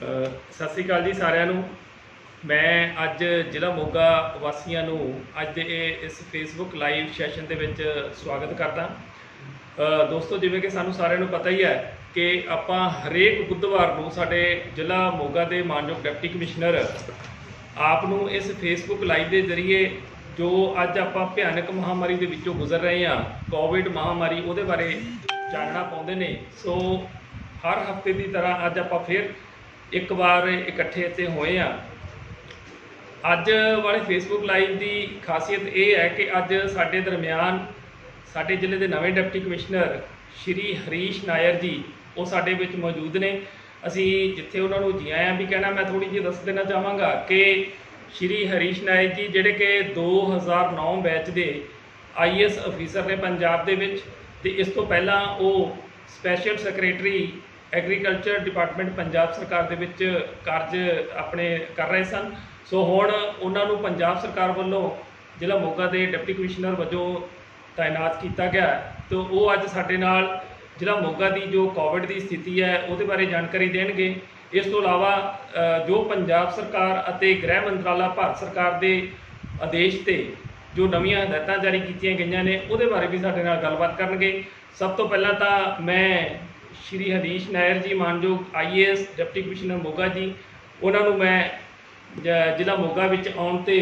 ਸਤਿ ਸ਼੍ਰੀ ਅਕਾਲ ਜੀ ਸਾਰਿਆਂ ਨੂੰ। ਮੈਂ ਅੱਜ ਜ਼ਿਲ੍ਹਾ ਮੋਗਾ ਵਾਸੀਆਂ ਨੂੰ ਅੱਜ ਦੇ ਇਸ ਫੇਸਬੁੱਕ ਲਾਈਵ ਸੈਸ਼ਨ ਦੇ ਵਿੱਚ ਸਵਾਗਤ ਕਰਦਾ। ਦੋਸਤੋ, ਜਿਵੇਂ ਕਿ ਸਾਨੂੰ ਸਾਰਿਆਂ ਨੂੰ ਪਤਾ ਹੀ ਹੈ ਕਿ ਆਪਾਂ ਹਰੇਕ ਬੁੱਧਵਾਰ ਨੂੰ ਸਾਡੇ ਜ਼ਿਲ੍ਹਾ ਮੋਗਾ ਦੇ ਮਾਨਯੋਗ ਡਿਪਟੀ ਕਮਿਸ਼ਨਰ ਆਪ ਨੂੰ ਇਸ ਫੇਸਬੁੱਕ ਲਾਈਵ ਦੇ ਜ਼ਰੀਏ ਜੋ ਅੱਜ ਆਪਾਂ ਭਿਆਨਕ ਮਹਾਮਾਰੀ ਦੇ ਵਿੱਚੋਂ ਗੁਜ਼ਰ ਰਹੇ ਹਾਂ, ਕੋਵਿਡ ਮਹਾਮਾਰੀ, ਉਹਦੇ ਬਾਰੇ ਚਾਨਣਾ ਪਾਉਂਦੇ ਨੇ। ਸੋ ਹਰ ਹਫਤੇ ਦੀ ਤਰ੍ਹਾਂ ਅੱਜ ਆਪਾਂ ਫਿਰ ਇੱਕ ਵਾਰ ਇਕੱਠੇ ਇੱਥੇ ਹੋਏ ਆ। ਅੱਜ ਵਾਲੇ ਫੇਸਬੁੱਕ ਲਾਈਵ ਦੀ ਖਾਸੀਅਤ ਇਹ ਹੈ ਕਿ ਅੱਜ ਸਾਡੇ ਦਰਮਿਆਨ ਸਾਡੇ ਜ਼ਿਲ੍ਹੇ ਦੇ ਨਵੇਂ ਡਿਪਟੀ ਕਮਿਸ਼ਨਰ ਸ਼੍ਰੀ ਹਰੀਸ਼ ਨਾਇਰ ਜੀ ਉਹ ਸਾਡੇ ਵਿੱਚ ਮੌਜੂਦ ਨੇ। ਅਸੀਂ ਜਿੱਥੇ ਉਹਨਾਂ ਨੂੰ ਜੀ ਆਇਆਂ ਵੀ ਕਹਿਣਾ, ਮੈਂ ਥੋੜ੍ਹੀ ਜਿਹੀ ਦੱਸ ਦੇਣਾ ਚਾਹਾਂਗਾ ਕਿ ਸ਼੍ਰੀ ਹਰੀਸ਼ ਨਾਇਰ ਜੀ ਜਿਹੜੇ ਕਿ 2009 ਬੈਚ ਦੇ IAS ਅਫੀਸਰ ਨੇ ਪੰਜਾਬ ਦੇ ਵਿੱਚ, ਅਤੇ ਇਸ ਤੋਂ ਪਹਿਲਾਂ ਉਹ special secretary agriculture department Punjab ਸਰਕਾਰ ਦੇ ਵਿੱਚ ਕਾਰਜ ਆਪਣੇ ਕਰ ਰਹੇ ਸਨ। ਸੋ ਹੁਣ ਉਹਨਾਂ ਨੂੰ ਪੰਜਾਬ ਸਰਕਾਰ ਵੱਲੋਂ ਜ਼ਿਲ੍ਹਾ ਮੋਗਾ ਦੇ ਡਿਪਟੀ ਕਮਿਸ਼ਨਰ ਵਜੋਂ ਤਾਇਨਾਤ ਕੀਤਾ ਗਿਆ, ਅਤੇ ਉਹ ਅੱਜ ਸਾਡੇ ਨਾਲ ਜ਼ਿਲ੍ਹਾ ਮੋਗਾ ਦੀ ਜੋ ਕੋਵਿਡ ਦੀ ਸਥਿਤੀ ਹੈ ਉਹਦੇ ਬਾਰੇ ਜਾਣਕਾਰੀ ਦੇਣਗੇ। ਇਸ ਤੋਂ ਇਲਾਵਾ ਜੋ ਪੰਜਾਬ ਸਰਕਾਰ ਅਤੇ ਗ੍ਰਹਿ ਮੰਤਰਾਲਾ ਭਾਰਤ ਸਰਕਾਰ ਦੇ ਆਦੇਸ਼ 'ਤੇ ਜੋ ਨਵੀਆਂ ਹਦਾਇਤਾਂ ਜਾਰੀ ਕੀਤੀਆਂ ਗਈਆਂ ਨੇ ਉਹਦੇ ਬਾਰੇ ਵੀ ਸਾਡੇ ਨਾਲ ਗੱਲਬਾਤ ਕਰਨਗੇ। ਸਭ ਤੋਂ ਪਹਿਲਾਂ ਤਾਂ ਮੈਂ ਸ਼੍ਰੀ ਹਰੀਸ਼ ਨਾਇਰ ਜੀ, ਮਾਨਯੋਗ IAS ਡਿਪਟੀ ਕਮਿਸ਼ਨਰ ਮੋਗਾ ਜੀ, ਉਹਨਾਂ ਨੂੰ ਮੈਂ ਜ਼ਿਲ੍ਹਾ ਮੋਗਾ ਵਿੱਚ ਆਉਣ 'ਤੇ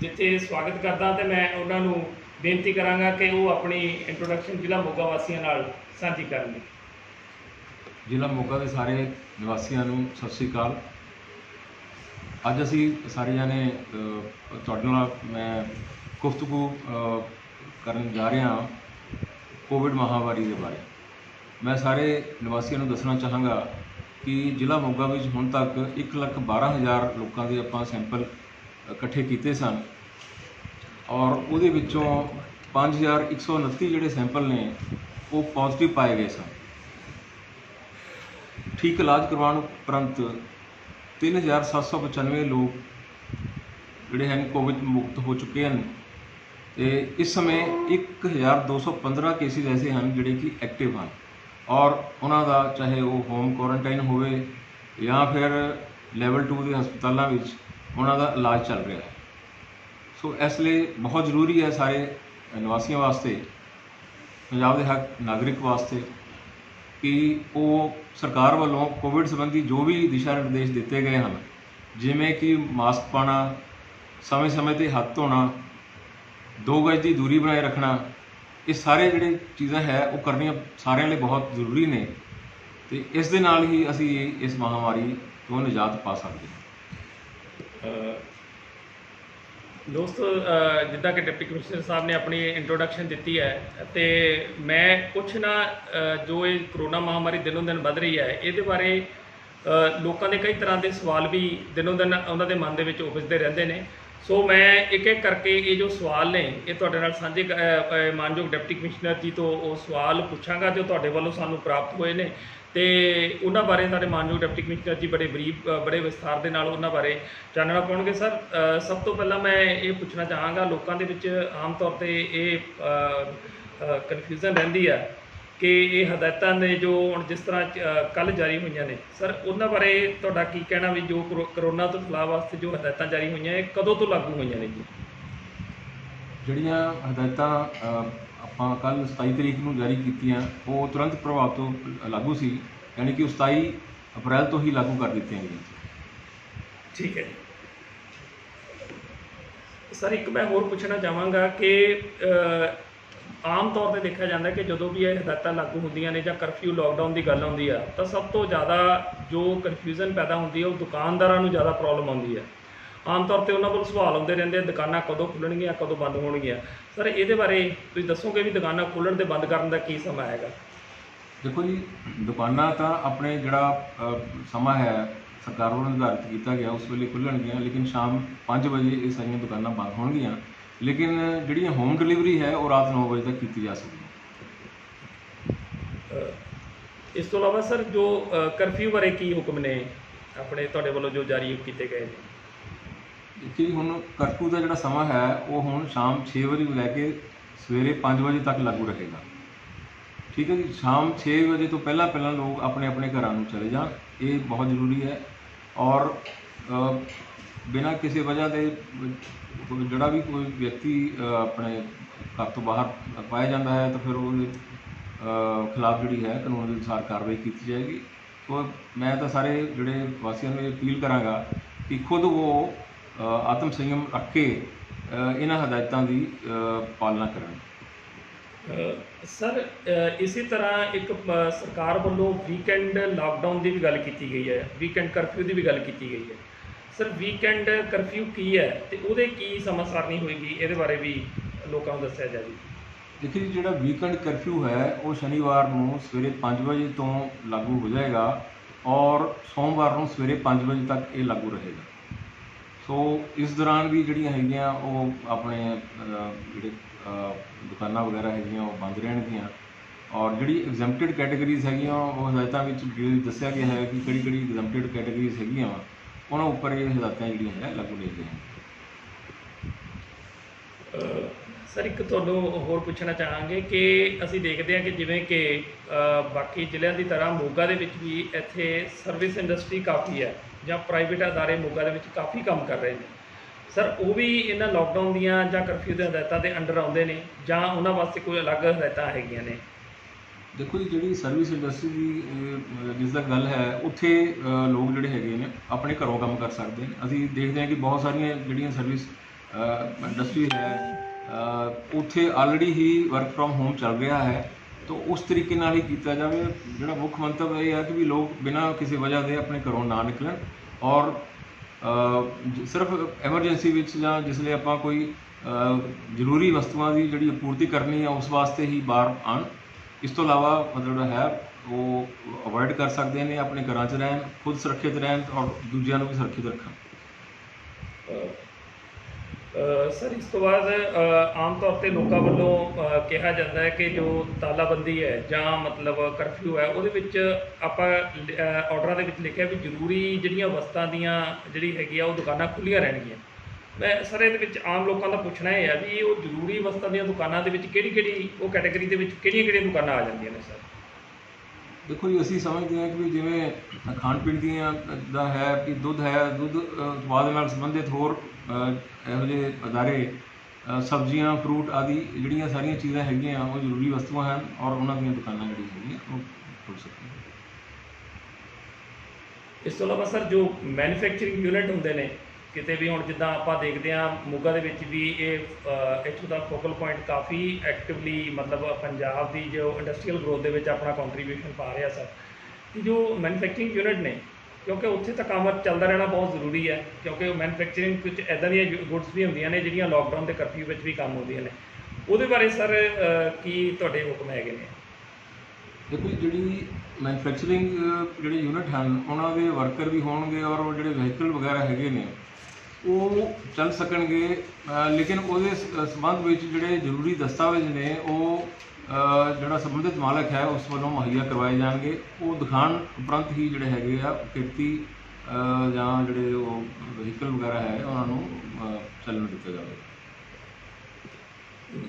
ਜਿੱਥੇ ਸਵਾਗਤ ਕਰਦਾ, ਅਤੇ ਮੈਂ ਉਹਨਾਂ ਨੂੰ ਬੇਨਤੀ ਕਰਾਂਗਾ ਕਿ ਉਹ ਆਪਣੀ ਇੰਟਰੋਡਕਸ਼ਨ ਜ਼ਿਲ੍ਹਾ ਮੋਗਾ ਵਾਸੀਆਂ ਨਾਲ ਸਾਂਝੀ ਕਰਨਗੇ। ਜ਼ਿਲ੍ਹਾ ਮੋਗਾ ਦੇ ਸਾਰੇ ਨਿਵਾਸੀਆਂ ਨੂੰ ਸਤਿ ਸ਼੍ਰੀ ਅਕਾਲ। ਅੱਜ ਅਸੀਂ ਸਾਰੇ ਜਾਣੇ ਤੁਹਾਡੇ ਨਾਲ ਮੈਂ ਗੁਫ਼ਤਗੂ ਕਰਨ ਜਾ ਰਿਹਾ ਹਾਂ ਕੋਵਿਡ ਮਹਾਮਾਰੀ ਦੇ ਬਾਰੇ। ਮੈਂ ਸਾਰੇ ਨਿਵਾਸੀਆਂ ਨੂੰ ਦੱਸਣਾ ਚਾਹਾਂਗਾ ਕਿ ਜ਼ਿਲ੍ਹਾ ਮੋਗਾ ਵਿੱਚ ਹੁਣ ਤੱਕ 1,12,000 ਲੋਕਾਂ ਦੇ ਆਪਾਂ ਸੈਂਪਲ ਇਕੱਠੇ ਕੀਤੇ ਸਨ, ਔਰ ਉਹਦੇ ਵਿੱਚੋਂ 5,129 ਜਿਹੜੇ ਸੈਂਪਲ ਨੇ ਉਹ ਪੋਜ਼ਿਟਿਵ ਪਾਏ ਗਏ ਸਨ। ਠੀਕ ਇਲਾਜ ਕਰਵਾਉਣ ਉਪਰੰਤ 3,795 ਲੋਕ ਜਿਹੜੇ ਹਨ ਕੋਵਿਡ ਮੁਕਤ ਹੋ ਚੁੱਕੇ ਹਨ, ਅਤੇ ਇਸ ਸਮੇਂ 1,215 ਕੇਸਿਸ ਐਸੇ ਹਨ ਜਿਹੜੇ ਕਿ ਐਕਟਿਵ ਹਨ, ਔਰ ਉਹਨਾਂ ਦਾ ਚਾਹੇ ਉਹ ਹੋਮ ਕੁਆਰੰਟਾਈਨ ਹੋਵੇ ਜਾਂ ਫਿਰ ਲੈਵਲ 2 ਦੇ ਹਸਪਤਾਲਾਂ ਵਿੱਚ ਉਹਨਾਂ ਦਾ ਇਲਾਜ ਚੱਲ ਰਿਹਾ ਹੈ। ਸੋ ਇਸ ਲਈ ਬਹੁਤ ਜ਼ਰੂਰੀ ਹੈ ਸਾਰੇ ਨਿਵਾਸੀਆਂ ਵਾਸਤੇ, ਪੰਜਾਬ ਦੇ ਹਰ ਨਾਗਰਿਕ ਵਾਸਤੇ, ਕਿ ਉਹ ਸਰਕਾਰ ਵੱਲੋਂ ਕੋਵਿਡ ਸੰਬੰਧੀ ਜੋ ਵੀ ਦਿਸ਼ਾ ਨਿਰਦੇਸ਼ ਦਿੱਤੇ ਗਏ ਹਨ, ਜਿਵੇਂ ਕਿ ਮਾਸਕ ਪਾਉਣਾ, ਸਮੇਂ-ਸਮੇਂ 'ਤੇ ਹੱਥ ਧੋਣਾ, 2 ਗਜ਼ ਦੀ ਦੂਰੀ ਬਣਾਏ ਰੱਖਣਾ, ਇਹ ਸਾਰੇ ਜਿਹੜੇ ਚੀਜ਼ਾਂ ਹੈ ਉਹ ਕਰਨੀਆਂ ਸਾਰਿਆਂ ਲਈ ਬਹੁਤ ਜ਼ਰੂਰੀ ਨੇ, ਅਤੇ ਇਸ ਦੇ ਨਾਲ ਹੀ ਅਸੀਂ ਇਸ ਮਹਾਮਾਰੀ ਤੋਂ ਨਿਜਾਤ ਪਾ ਸਕਦੇ ਹਾਂ। ਦੋਸਤੋ, ਜਿੱਦਾਂ ਕਿ ਡਿਪਟੀ ਕਮਿਸ਼ਨਰ ਸਾਹਿਬ ਨੇ ਆਪਣੀ ਇੰਟਰੋਡਕਸ਼ਨ ਦਿੱਤੀ ਹੈ, ਅਤੇ ਮੈਂ ਕੁਛ ਨਾ ਜੋ ਇਹ ਕਰੋਨਾ ਮਹਾਮਾਰੀ ਦਿਨੋਂ ਦਿਨ ਵੱਧ ਰਹੀ ਹੈ ਇਹਦੇ ਬਾਰੇ ਲੋਕਾਂ ਦੇ ਕਈ ਤਰ੍ਹਾਂ ਦੇ ਸਵਾਲ ਵੀ ਦਿਨੋਂ ਦਿਨ ਉਹਨਾਂ ਦੇ ਮਨ ਦੇ ਵਿੱਚ ਉਪਜਦੇ ਰਹਿੰਦੇ ਨੇ। ਸੋ ਮੈਂ ਇੱਕ ਇੱਕ ਕਰਕੇ ਇਹ ਜੋ ਸਵਾਲ ਨੇ ਇਹ ਤੁਹਾਡੇ ਨਾਲ ਸਾਂਝੇ ਮਾਨਯੋਗ ਡਿਪਟੀ ਕਮਿਸ਼ਨਰ ਜੀ ਤੋਂ ਉਹ ਸਵਾਲ ਪੁੱਛਾਂਗਾ ਜੋ ਤੁਹਾਡੇ ਵੱਲੋਂ ਸਾਨੂੰ ਪ੍ਰਾਪਤ ਹੋਏ ਨੇ, ਅਤੇ ਉਹਨਾਂ ਬਾਰੇ ਸਾਡੇ ਮਾਨਯੋਗ ਡਿਪਟੀ ਕਮਿਸ਼ਨਰ ਜੀ ਬੜੇ ਵਿਸਥਾਰ ਦੇ ਨਾਲ ਉਹਨਾਂ ਬਾਰੇ ਚਾਨਣਾ ਪਾਉਣਗੇ। ਸਰ, ਸਭ ਤੋਂ ਪਹਿਲਾਂ ਮੈਂ ਇਹ ਪੁੱਛਣਾ ਚਾਹਾਂਗਾ, ਲੋਕਾਂ ਦੇ ਵਿੱਚ ਆਮ ਤੌਰ 'ਤੇ ਇਹ ਕਨਫਿਊਜ਼ਨ ਰਹਿੰਦੀ ਹੈ ਕਿ ਇਹ ਹਦਾਇਤਾਂ ਨੇ ਜੋ ਹੁਣ ਜਿਸ ਤਰ੍ਹਾਂ ਕੱਲ੍ਹ ਜਾਰੀ ਹੋਈਆਂ ਨੇ, ਸਰ ਉਹਨਾਂ ਬਾਰੇ ਤੁਹਾਡਾ ਕੀ ਕਹਿਣਾ ਵੀ ਜੋ ਕਰੋਨਾ ਤੋਂ ਖਿਲਾਫ ਵਾਸਤੇ ਜੋ ਹਦਾਇਤਾਂ ਜਾਰੀ ਹੋਈਆਂ ਇਹ ਕਦੋਂ ਤੋਂ ਲਾਗੂ ਹੋਈਆਂ ਨੇ ਜੀ? ਜਿਹੜੀਆਂ ਹਦਾਇਤਾਂ ਆਪਾਂ ਕੱਲ੍ਹ 27 ਤਰੀਕ ਨੂੰ ਜਾਰੀ ਕੀਤੀਆਂ ਉਹ ਤੁਰੰਤ ਪ੍ਰਭਾਵ ਤੋਂ ਲਾਗੂ ਸੀ, ਯਾਨੀ ਕਿ 27 ਅਪ੍ਰੈਲ ਤੋਂ ਹੀ ਲਾਗੂ ਕਰ ਦਿੱਤੀਆਂ ਗਈਆਂ। ਠੀਕ ਹੈ ਜੀ। ਸਰ, ਇੱਕ ਮੈਂ ਹੋਰ ਪੁੱਛਣਾ ਚਾਹਾਂਗਾ ਕਿ ਆਮ ਤੌਰ 'ਤੇ ਦੇਖਿਆ ਜਾਂਦਾ ਕਿ ਜਦੋਂ ਵੀ ਇਹ ਹਦਾਇਤਾਂ ਲਾਗੂ ਹੁੰਦੀਆਂ ਨੇ ਜਾਂ ਕਰਫਿਊ ਲਾਕਡਾਊਨ ਦੀ ਗੱਲ ਆਉਂਦੀ ਆ ਤਾਂ ਸਭ ਤੋਂ ਜ਼ਿਆਦਾ ਜੋ ਕਨਫਿਊਜ਼ਨ ਪੈਦਾ ਹੁੰਦੀ ਹੈ ਉਹ ਦੁਕਾਨਦਾਰਾਂ ਨੂੰ ਜ਼ਿਆਦਾ ਪ੍ਰੋਬਲਮ ਆਉਂਦੀ ਹੈ। ਆਮ ਤੌਰ 'ਤੇ ਉਹਨਾਂ ਕੋਲ ਸਵਾਲ ਆਉਂਦੇ ਰਹਿੰਦੇ ਆ, ਦੁਕਾਨਾਂ ਕਦੋਂ ਖੁੱਲ੍ਹਣਗੀਆਂ, ਕਦੋਂ ਬੰਦ ਹੋਣਗੀਆਂ। ਸਰ, ਇਹਦੇ ਬਾਰੇ ਤੁਸੀਂ ਦੱਸੋਗੇ ਵੀ ਦੁਕਾਨਾਂ ਖੋਲ੍ਹਣ ਅਤੇ ਬੰਦ ਕਰਨ ਦਾ ਕੀ ਸਮਾਂ ਹੈਗਾ? ਦੇਖੋ ਜੀ, ਦੁਕਾਨਾਂ ਤਾਂ ਆਪਣੇ ਜਿਹੜਾ ਸਮਾਂ ਹੈ ਸਰਕਾਰ ਵੱਲੋਂ ਨਿਰਧਾਰਿਤ ਕੀਤਾ ਗਿਆ ਉਸ ਵੇਲੇ ਖੁੱਲ੍ਹਣਗੀਆਂ, ਲੇਕਿਨ ਸ਼ਾਮ 5 ਵਜੇ ਇਹ ਸਾਰੀਆਂ ਦੁਕਾਨਾਂ ਬੰਦ ਹੋਣਗੀਆਂ। ਲੇਕਿਨ ਜਿਹੜੀਆਂ ਹੋਮ ਡਿਲੀਵਰੀ ਹੈ ਉਹ ਰਾਤ 9 ਵਜੇ ਤੱਕ ਕੀਤੀ ਜਾ ਸਕਦੀ ਹੈ। ਇਸ ਤੋਂ ਇਲਾਵਾ ਸਰ, ਜੋ ਕਰਫਿਊ ਬਾਰੇ ਕੀ ਹੁਕਮ ਨੇ ਆਪਣੇ ਤੁਹਾਡੇ ਵੱਲੋਂ ਜੋ ਜਾਰੀ ਕੀਤੇ ਗਏ ਨੇ? ਕਿ ਹੁਣ ਕਰਫਿਊ ਦਾ ਜਿਹੜਾ ਸਮਾਂ ਹੈ ਉਹ ਹੁਣ ਸ਼ਾਮ 6 ਵਜੇ ਤੋਂ ਲੈ ਕੇ ਸਵੇਰੇ 5 ਵਜੇ ਤੱਕ ਲਾਗੂ ਰਹੇਗਾ। ਠੀਕ ਹੈ ਜੀ। ਸ਼ਾਮ 6 ਵਜੇ ਤੋਂ ਪਹਿਲਾਂ ਪਹਿਲਾਂ ਲੋਕ ਆਪਣੇ ਆਪਣੇ ਘਰਾਂ ਨੂੰ ਚਲੇ ਜਾਣ, ਇਹ ਬਹੁਤ ਜ਼ਰੂਰੀ ਹੈ। ਔਰ ਬਿਨਾਂ ਕਿਸੇ ਵਜ੍ਹਾ ਦੇ ਜਿਹੜਾ ਵੀ ਕੋਈ ਵਿਅਕਤੀ ਆਪਣੇ ਘਰ ਤੋਂ ਬਾਹਰ ਪਾਇਆ ਜਾਂਦਾ ਹੈ ਤਾਂ ਫਿਰ ਉਹਦੇ ਖਿਲਾਫ ਜਿਹੜੀ ਹੈ ਕਾਨੂੰਨ ਦੇ ਅਨੁਸਾਰ ਕਾਰਵਾਈ ਕੀਤੀ ਜਾਏਗੀ। ਸੋ ਮੈਂ ਤਾਂ ਸਾਰੇ ਜਿਹੜੇ ਵਾਸੀਆਂ ਨੂੰ ਇਹ ਅਪੀਲ ਕਰਾਂਗਾ ਕਿ ਖੁਦ ਉਹ ਆਤਮ ਸੰਯਮ ਰੱਖ ਕੇ ਇਹਨਾਂ ਹਦਾਇਤਾਂ ਦੀ ਪਾਲਣਾ ਕਰਨ। ਸਰ ਇਸੇ ਤਰ੍ਹਾਂ ਇੱਕ ਸਰਕਾਰ ਵੱਲੋਂ ਵੀਕਐਂਡ ਲਾਕਡਾਊਨ ਦੀ ਵੀ ਗੱਲ ਕੀਤੀ ਗਈ ਹੈ, ਵੀਕਐਂਡ ਕਰਫਿਊ ਦੀ ਵੀ ਗੱਲ ਕੀਤੀ ਗਈ ਹੈ। ਸਰ ਵੀਕਐਂਡ ਕਰਫਿਊ ਕੀ ਹੈ ਤੇ ਉਹਦੇ ਕੀ ਸਮਾਂ ਸਾਰਣੀ ਹੋਏਗੀ, ਇਹਦੇ ਬਾਰੇ ਵੀ ਲੋਕਾਂ ਨੂੰ ਦੱਸਿਆ ਜਾਵੇ। ਦੇਖਿਏ ਜੀ, ਜਿਹੜਾ ਵੀਕਐਂਡ ਕਰਫਿਊ ਹੈ ਉਹ ਸ਼ਨੀਵਾਰ ਨੂੰ ਸਵੇਰੇ 5 ਵਜੇ ਤੋਂ ਲਾਗੂ ਹੋ ਜਾਏਗਾ ਔਰ ਸੋਮਵਾਰ ਨੂੰ ਸਵੇਰੇ 5 ਵਜੇ ਤੱਕ ਇਹ ਲਾਗੂ ਰਹੇਗਾ। ਸੋ ਇਸ ਦੌਰਾਨ ਵੀ ਜਿਹੜੀਆਂ ਹੈਗੀਆਂ ਉਹ ਆਪਣੇ ਜਿਹੜੇ ਦੁਕਾਨਾਂ ਵਗੈਰਾ ਹੈਗੀਆਂ ਉਹ ਬੰਦ ਰਹਿਣਗੀਆਂ। ਔਰ ਜਿਹੜੀ ਐਗਜ਼ੈਂਪਟਡ ਕੈਟਾਗਰੀਜ਼ ਹੈਗੀਆਂ ਉਹ ਹਦਾਇਤਾਂ ਵਿੱਚ ਦੱਸਿਆ ਗਿਆ ਹੈ ਕਿ ਕਿਹੜੀ ਕਿਹੜੀ ਐਗਜ਼ੈਂਪਟਡ ਕੈਟਾਗਰੀਜ਼ ਹੈਗੀਆਂ ਵਾ, ਉਹਨਾਂ ਉੱਪਰ ਇਹ ਹਦਾਇਤਾਂ ਜਿਹੜੀਆਂ ਹੈ ਲਾਗੂ ਰਹਿੰਦੀਆਂ ਹਨ। ਸਰ ਇੱਕ ਤੁਹਾਨੂੰ ਹੋਰ ਪੁੱਛਣਾ ਚਾਹਾਂਗੇ ਕਿ ਅਸੀਂ ਦੇਖਦੇ ਹਾਂ ਕਿ ਜਿਵੇਂ ਕਿ ਬਾਕੀ ਜ਼ਿਲ੍ਹਿਆਂ ਦੀ ਤਰ੍ਹਾਂ ਮੋਗਾ ਦੇ ਵਿੱਚ ਵੀ ਇੱਥੇ ਸਰਵਿਸ ਇੰਡਸਟਰੀ ਕਾਫੀ ਹੈ ਜਾਂ ਪ੍ਰਾਈਵੇਟ ਅਦਾਰੇ ਮੋਗਾ ਦੇ ਵਿੱਚ ਕਾਫੀ ਕੰਮ ਕਰ ਰਹੇ ਨੇ। ਸਰ ਉਹ ਵੀ ਇਹਨਾਂ ਲਾਕਡਾਊਨ ਦੀਆਂ ਜਾਂ ਕਰਫਿਊ ਦੇ ਹਦਾਇਤਾਂ ਦੇ ਅੰਡਰ ਆਉਂਦੇ ਨੇ ਜਾਂ ਉਹਨਾਂ ਵਾਸਤੇ ਕੋਈ ਅਲੱਗ ਹਦਾਇਤਾਂ ਹੈਗੀਆਂ ਨੇ? ਦੇਖੋ ਜੀ, ਜਿਹੜੀ ਸਰਵਿਸ ਇੰਡਸਟਰੀ ਦੀ ਜਿਸ ਦਾ ਗੱਲ ਹੈ ਉੱਥੇ ਲੋਕ ਜਿਹੜੇ ਹੈਗੇ ਨੇ ਆਪਣੇ ਘਰੋਂ ਕੰਮ ਕਰ ਸਕਦੇ ਨੇ। ਅਸੀਂ ਦੇਖਦੇ ਹਾਂ ਕਿ ਬਹੁਤ ਸਾਰੀਆਂ ਜਿਹੜੀਆਂ ਸਰਵਿਸ ਇੰਡਸਟਰੀ ਹੈ ਉੱਥੇ already he work from home ਚੱਲ ਰਿਹਾ ਹੈ। ਤਾਂ ਉਸ ਤਰੀਕੇ ਨਾਲ ਹੀ ਕੀਤਾ ਜਾਵੇ। ਜਿਹੜਾ ਮੁੱਖ ਮੰਤਵ ਇਹ ਹੈ ਕਿ ਵੀ ਲੋਕ ਬਿਨਾਂ ਕਿਸੇ ਵਜ੍ਹਾ ਦੇ ਆਪਣੇ ਘਰੋਂ ਨਾ ਨਿਕਲਣ ਔਰ ਸਿਰਫ ਐਮਰਜੈਂਸੀ ਵਿੱਚ ਜਾਂ ਜਿਸ ਲਈ ਆਪਾਂ ਕੋਈ ਜ਼ਰੂਰੀ ਵਸਤੂਆਂ ਦੀ ਜਿਹੜੀ ਪੂਰਤੀ ਕਰਨੀ ਹੈ ਉਸ ਵਾਸਤੇ ਹੀ ਬਾਹਰ ਆਉਣ। ਇਸ ਤੋਂ ਇਲਾਵਾ ਮਤਲਬ ਜਿਹੜਾ ਹੈ ਉਹ ਅਵੋਇਡ ਕਰ ਸਕਦੇ ਨੇ, ਆਪਣੇ ਘਰਾਂ 'ਚ ਰਹਿਣ, ਖੁਦ ਸੁਰੱਖਿਅਤ ਰਹਿਣ ਔਰ ਦੂਜਿਆਂ ਨੂੰ ਵੀ ਸੁਰੱਖਿਅਤ ਰੱਖਣ। ਸਰ ਇਸ ਤੋਂ ਬਾਅਦ ਆਮ ਤੌਰ 'ਤੇ ਲੋਕਾਂ ਵੱਲੋਂ ਕਿਹਾ ਜਾਂਦਾ ਹੈ ਕਿ ਜੋ ਤਾਲਾਬੰਦੀ ਹੈ ਜਾਂ ਮਤਲਬ ਕਰਫਿਊ ਹੈ ਉਹਦੇ ਵਿੱਚ ਆਪਾਂ ਆਰਡਰਾਂ ਦੇ ਵਿੱਚ ਲਿਖਿਆ ਵੀ ਜ਼ਰੂਰੀ ਜਿਹੜੀਆਂ ਵਸਤਾਂ ਦੀਆਂ ਜਿਹੜੀ ਹੈਗੀ ਆ ਉਹ ਦੁਕਾਨਾਂ ਖੁੱਲ੍ਹੀਆਂ ਰਹਿਣਗੀਆਂ। ਮੈਂ ਸਰ ਇਹਦੇ ਵਿੱਚ ਆਮ ਲੋਕਾਂ ਦਾ ਪੁੱਛਣਾ ਇਹ ਹੈ ਵੀ ਉਹ ਜ਼ਰੂਰੀ ਵਸਤਾਂ ਦੀਆਂ ਦੁਕਾਨਾਂ ਦੇ ਵਿੱਚ ਕਿਹੜੀ ਉਹ ਕੈਟਾਗਰੀ ਦੇ ਵਿੱਚ ਕਿਹੜੀਆਂ ਦੁਕਾਨਾਂ ਆ ਜਾਂਦੀਆਂ ਨੇ ਸਰ? ਦੇਖੋ ਜੀ, ਅਸੀਂ ਸਮਝਦੇ ਹਾਂ ਕਿ ਵੀ ਜਿਵੇਂ ਖਾਣ ਪੀਣ ਦੀਆਂ ਦਾ ਹੈ ਕਿ ਦੁੱਧ ਹੈ, ਦੁੱਧ ਉਤਪਾਦ ਨਾਲ ਸੰਬੰਧਿਤ ਹੋਰ ਇਹੋ ਜਿਹੇ ਅਦਾਰੇ, ਸਬਜ਼ੀਆਂ, ਫਰੂਟ ਆਦਿ ਜਿਹੜੀਆਂ ਸਾਰੀਆਂ ਚੀਜ਼ਾਂ ਹੈਗੀਆਂ ਉਹ ਜ਼ਰੂਰੀ ਵਸਤੂਆਂ ਹਨ ਔਰ ਉਹਨਾਂ ਦੀਆਂ ਦੁਕਾਨਾਂ ਜਿਹੜੀਆਂ ਹੈਗੀਆਂ ਉਹ ਖੁੱਲ੍ਹ ਸਕਦੀਆਂ। ਇਸ ਤੋਂ ਇਲਾਵਾ ਸਰ ਜੋ ਮੈਨੂਫੈਕਚਰਿੰਗ ਯੂਨਿਟ ਹੁੰਦੇ ਨੇ ਕਿਤੇ ਵੀ, ਹੁਣ ਜਿੱਦਾਂ ਆਪਾਂ ਦੇਖਦੇ ਹਾਂ ਮੋਗਾ ਦੇ ਵਿੱਚ ਵੀ ਇਹ ਇੱਥੋਂ ਦਾ ਫੋਕਲ ਪੁਆਇੰਟ ਕਾਫੀ ਐਕਟਿਵਲੀ ਮਤਲਬ ਪੰਜਾਬ ਦੀ ਜੋ ਇੰਡਸਟਰੀਅਲ ਗਰੋਥ ਦੇ ਵਿੱਚ ਆਪਣਾ ਕੰਟਰੀਬਿਊਸ਼ਨ ਪਾ ਰਿਹਾ ਸਰ। ਕਿ ਜੋ ਮੈਨੂਫੈਕਚਰਿੰਗ ਯੂਨਿਟ ਨੇ ਕਿਉਂਕਿ ਉੱਥੇ ਤਾਂ ਕੰਮ ਚੱਲਦਾ ਰਹਿਣਾ ਬਹੁਤ ਜ਼ਰੂਰੀ ਹੈ ਕਿਉਂਕਿ ਮੈਨੂਫੈਕਚਰਿੰਗ ਕੁਝ ਇੱਦਾਂ ਦੀਆਂ ਗੁੱਡਸ ਵੀ ਹੁੰਦੀਆਂ ਨੇ ਜਿਹੜੀਆਂ ਲਾਕਡਾਊਨ ਦੇ ਕਰਫਿਊ ਵਿੱਚ ਵੀ ਕੰਮ ਆਉਂਦੀਆਂ ਨੇ। ਉਹਦੇ ਬਾਰੇ ਸਰ ਕੀ ਤੁਹਾਡੇ ਹੁਕਮ ਹੈਗੇ ਨੇ? ਦੇਖੋ ਜੀ, ਜਿਹੜੀ ਮੈਨੂਫੈਕਚਰਿੰਗ ਜਿਹੜੇ ਯੂਨਿਟ ਹਨ ਉਹਨਾਂ ਦੇ ਵਰਕਰ ਵੀ ਹੋਣਗੇ ਔਰ ਉਹ ਜਿਹੜੇ ਵਹੀਕਲ ਵਗੈਰਾ ਹੈਗੇ ਨੇ ਉਹ ਚੱਲ ਸਕਣਗੇ, ਲੇਕਿਨ ਉਹਦੇ ਸੰਬੰਧ ਵਿੱਚ ਜਿਹੜੇ ਜ਼ਰੂਰੀ ਦਸਤਾਵੇਜ਼ ਨੇ ਉਹ ਜਿਹੜਾ ਸੰਬੰਧਿਤ ਮਾਲਕ ਹੈ ਉਸ ਵੱਲੋਂ ਮੁਹੱਈਆ ਕਰਵਾਏ ਜਾਣਗੇ। ਉਹ ਦਿਖਾਉਣ ਉਪਰੰਤ ਹੀ ਜਿਹੜੇ ਹੈਗੇ ਆ ਕਿਰਤੀ ਜਾਂ ਜਿਹੜੇ ਉਹ ਵਹੀਕਲ ਵਗੈਰਾ ਹੈ ਉਹਨਾਂ ਨੂੰ ਚੱਲਣ ਦਿੱਤਾ ਜਾਵੇ।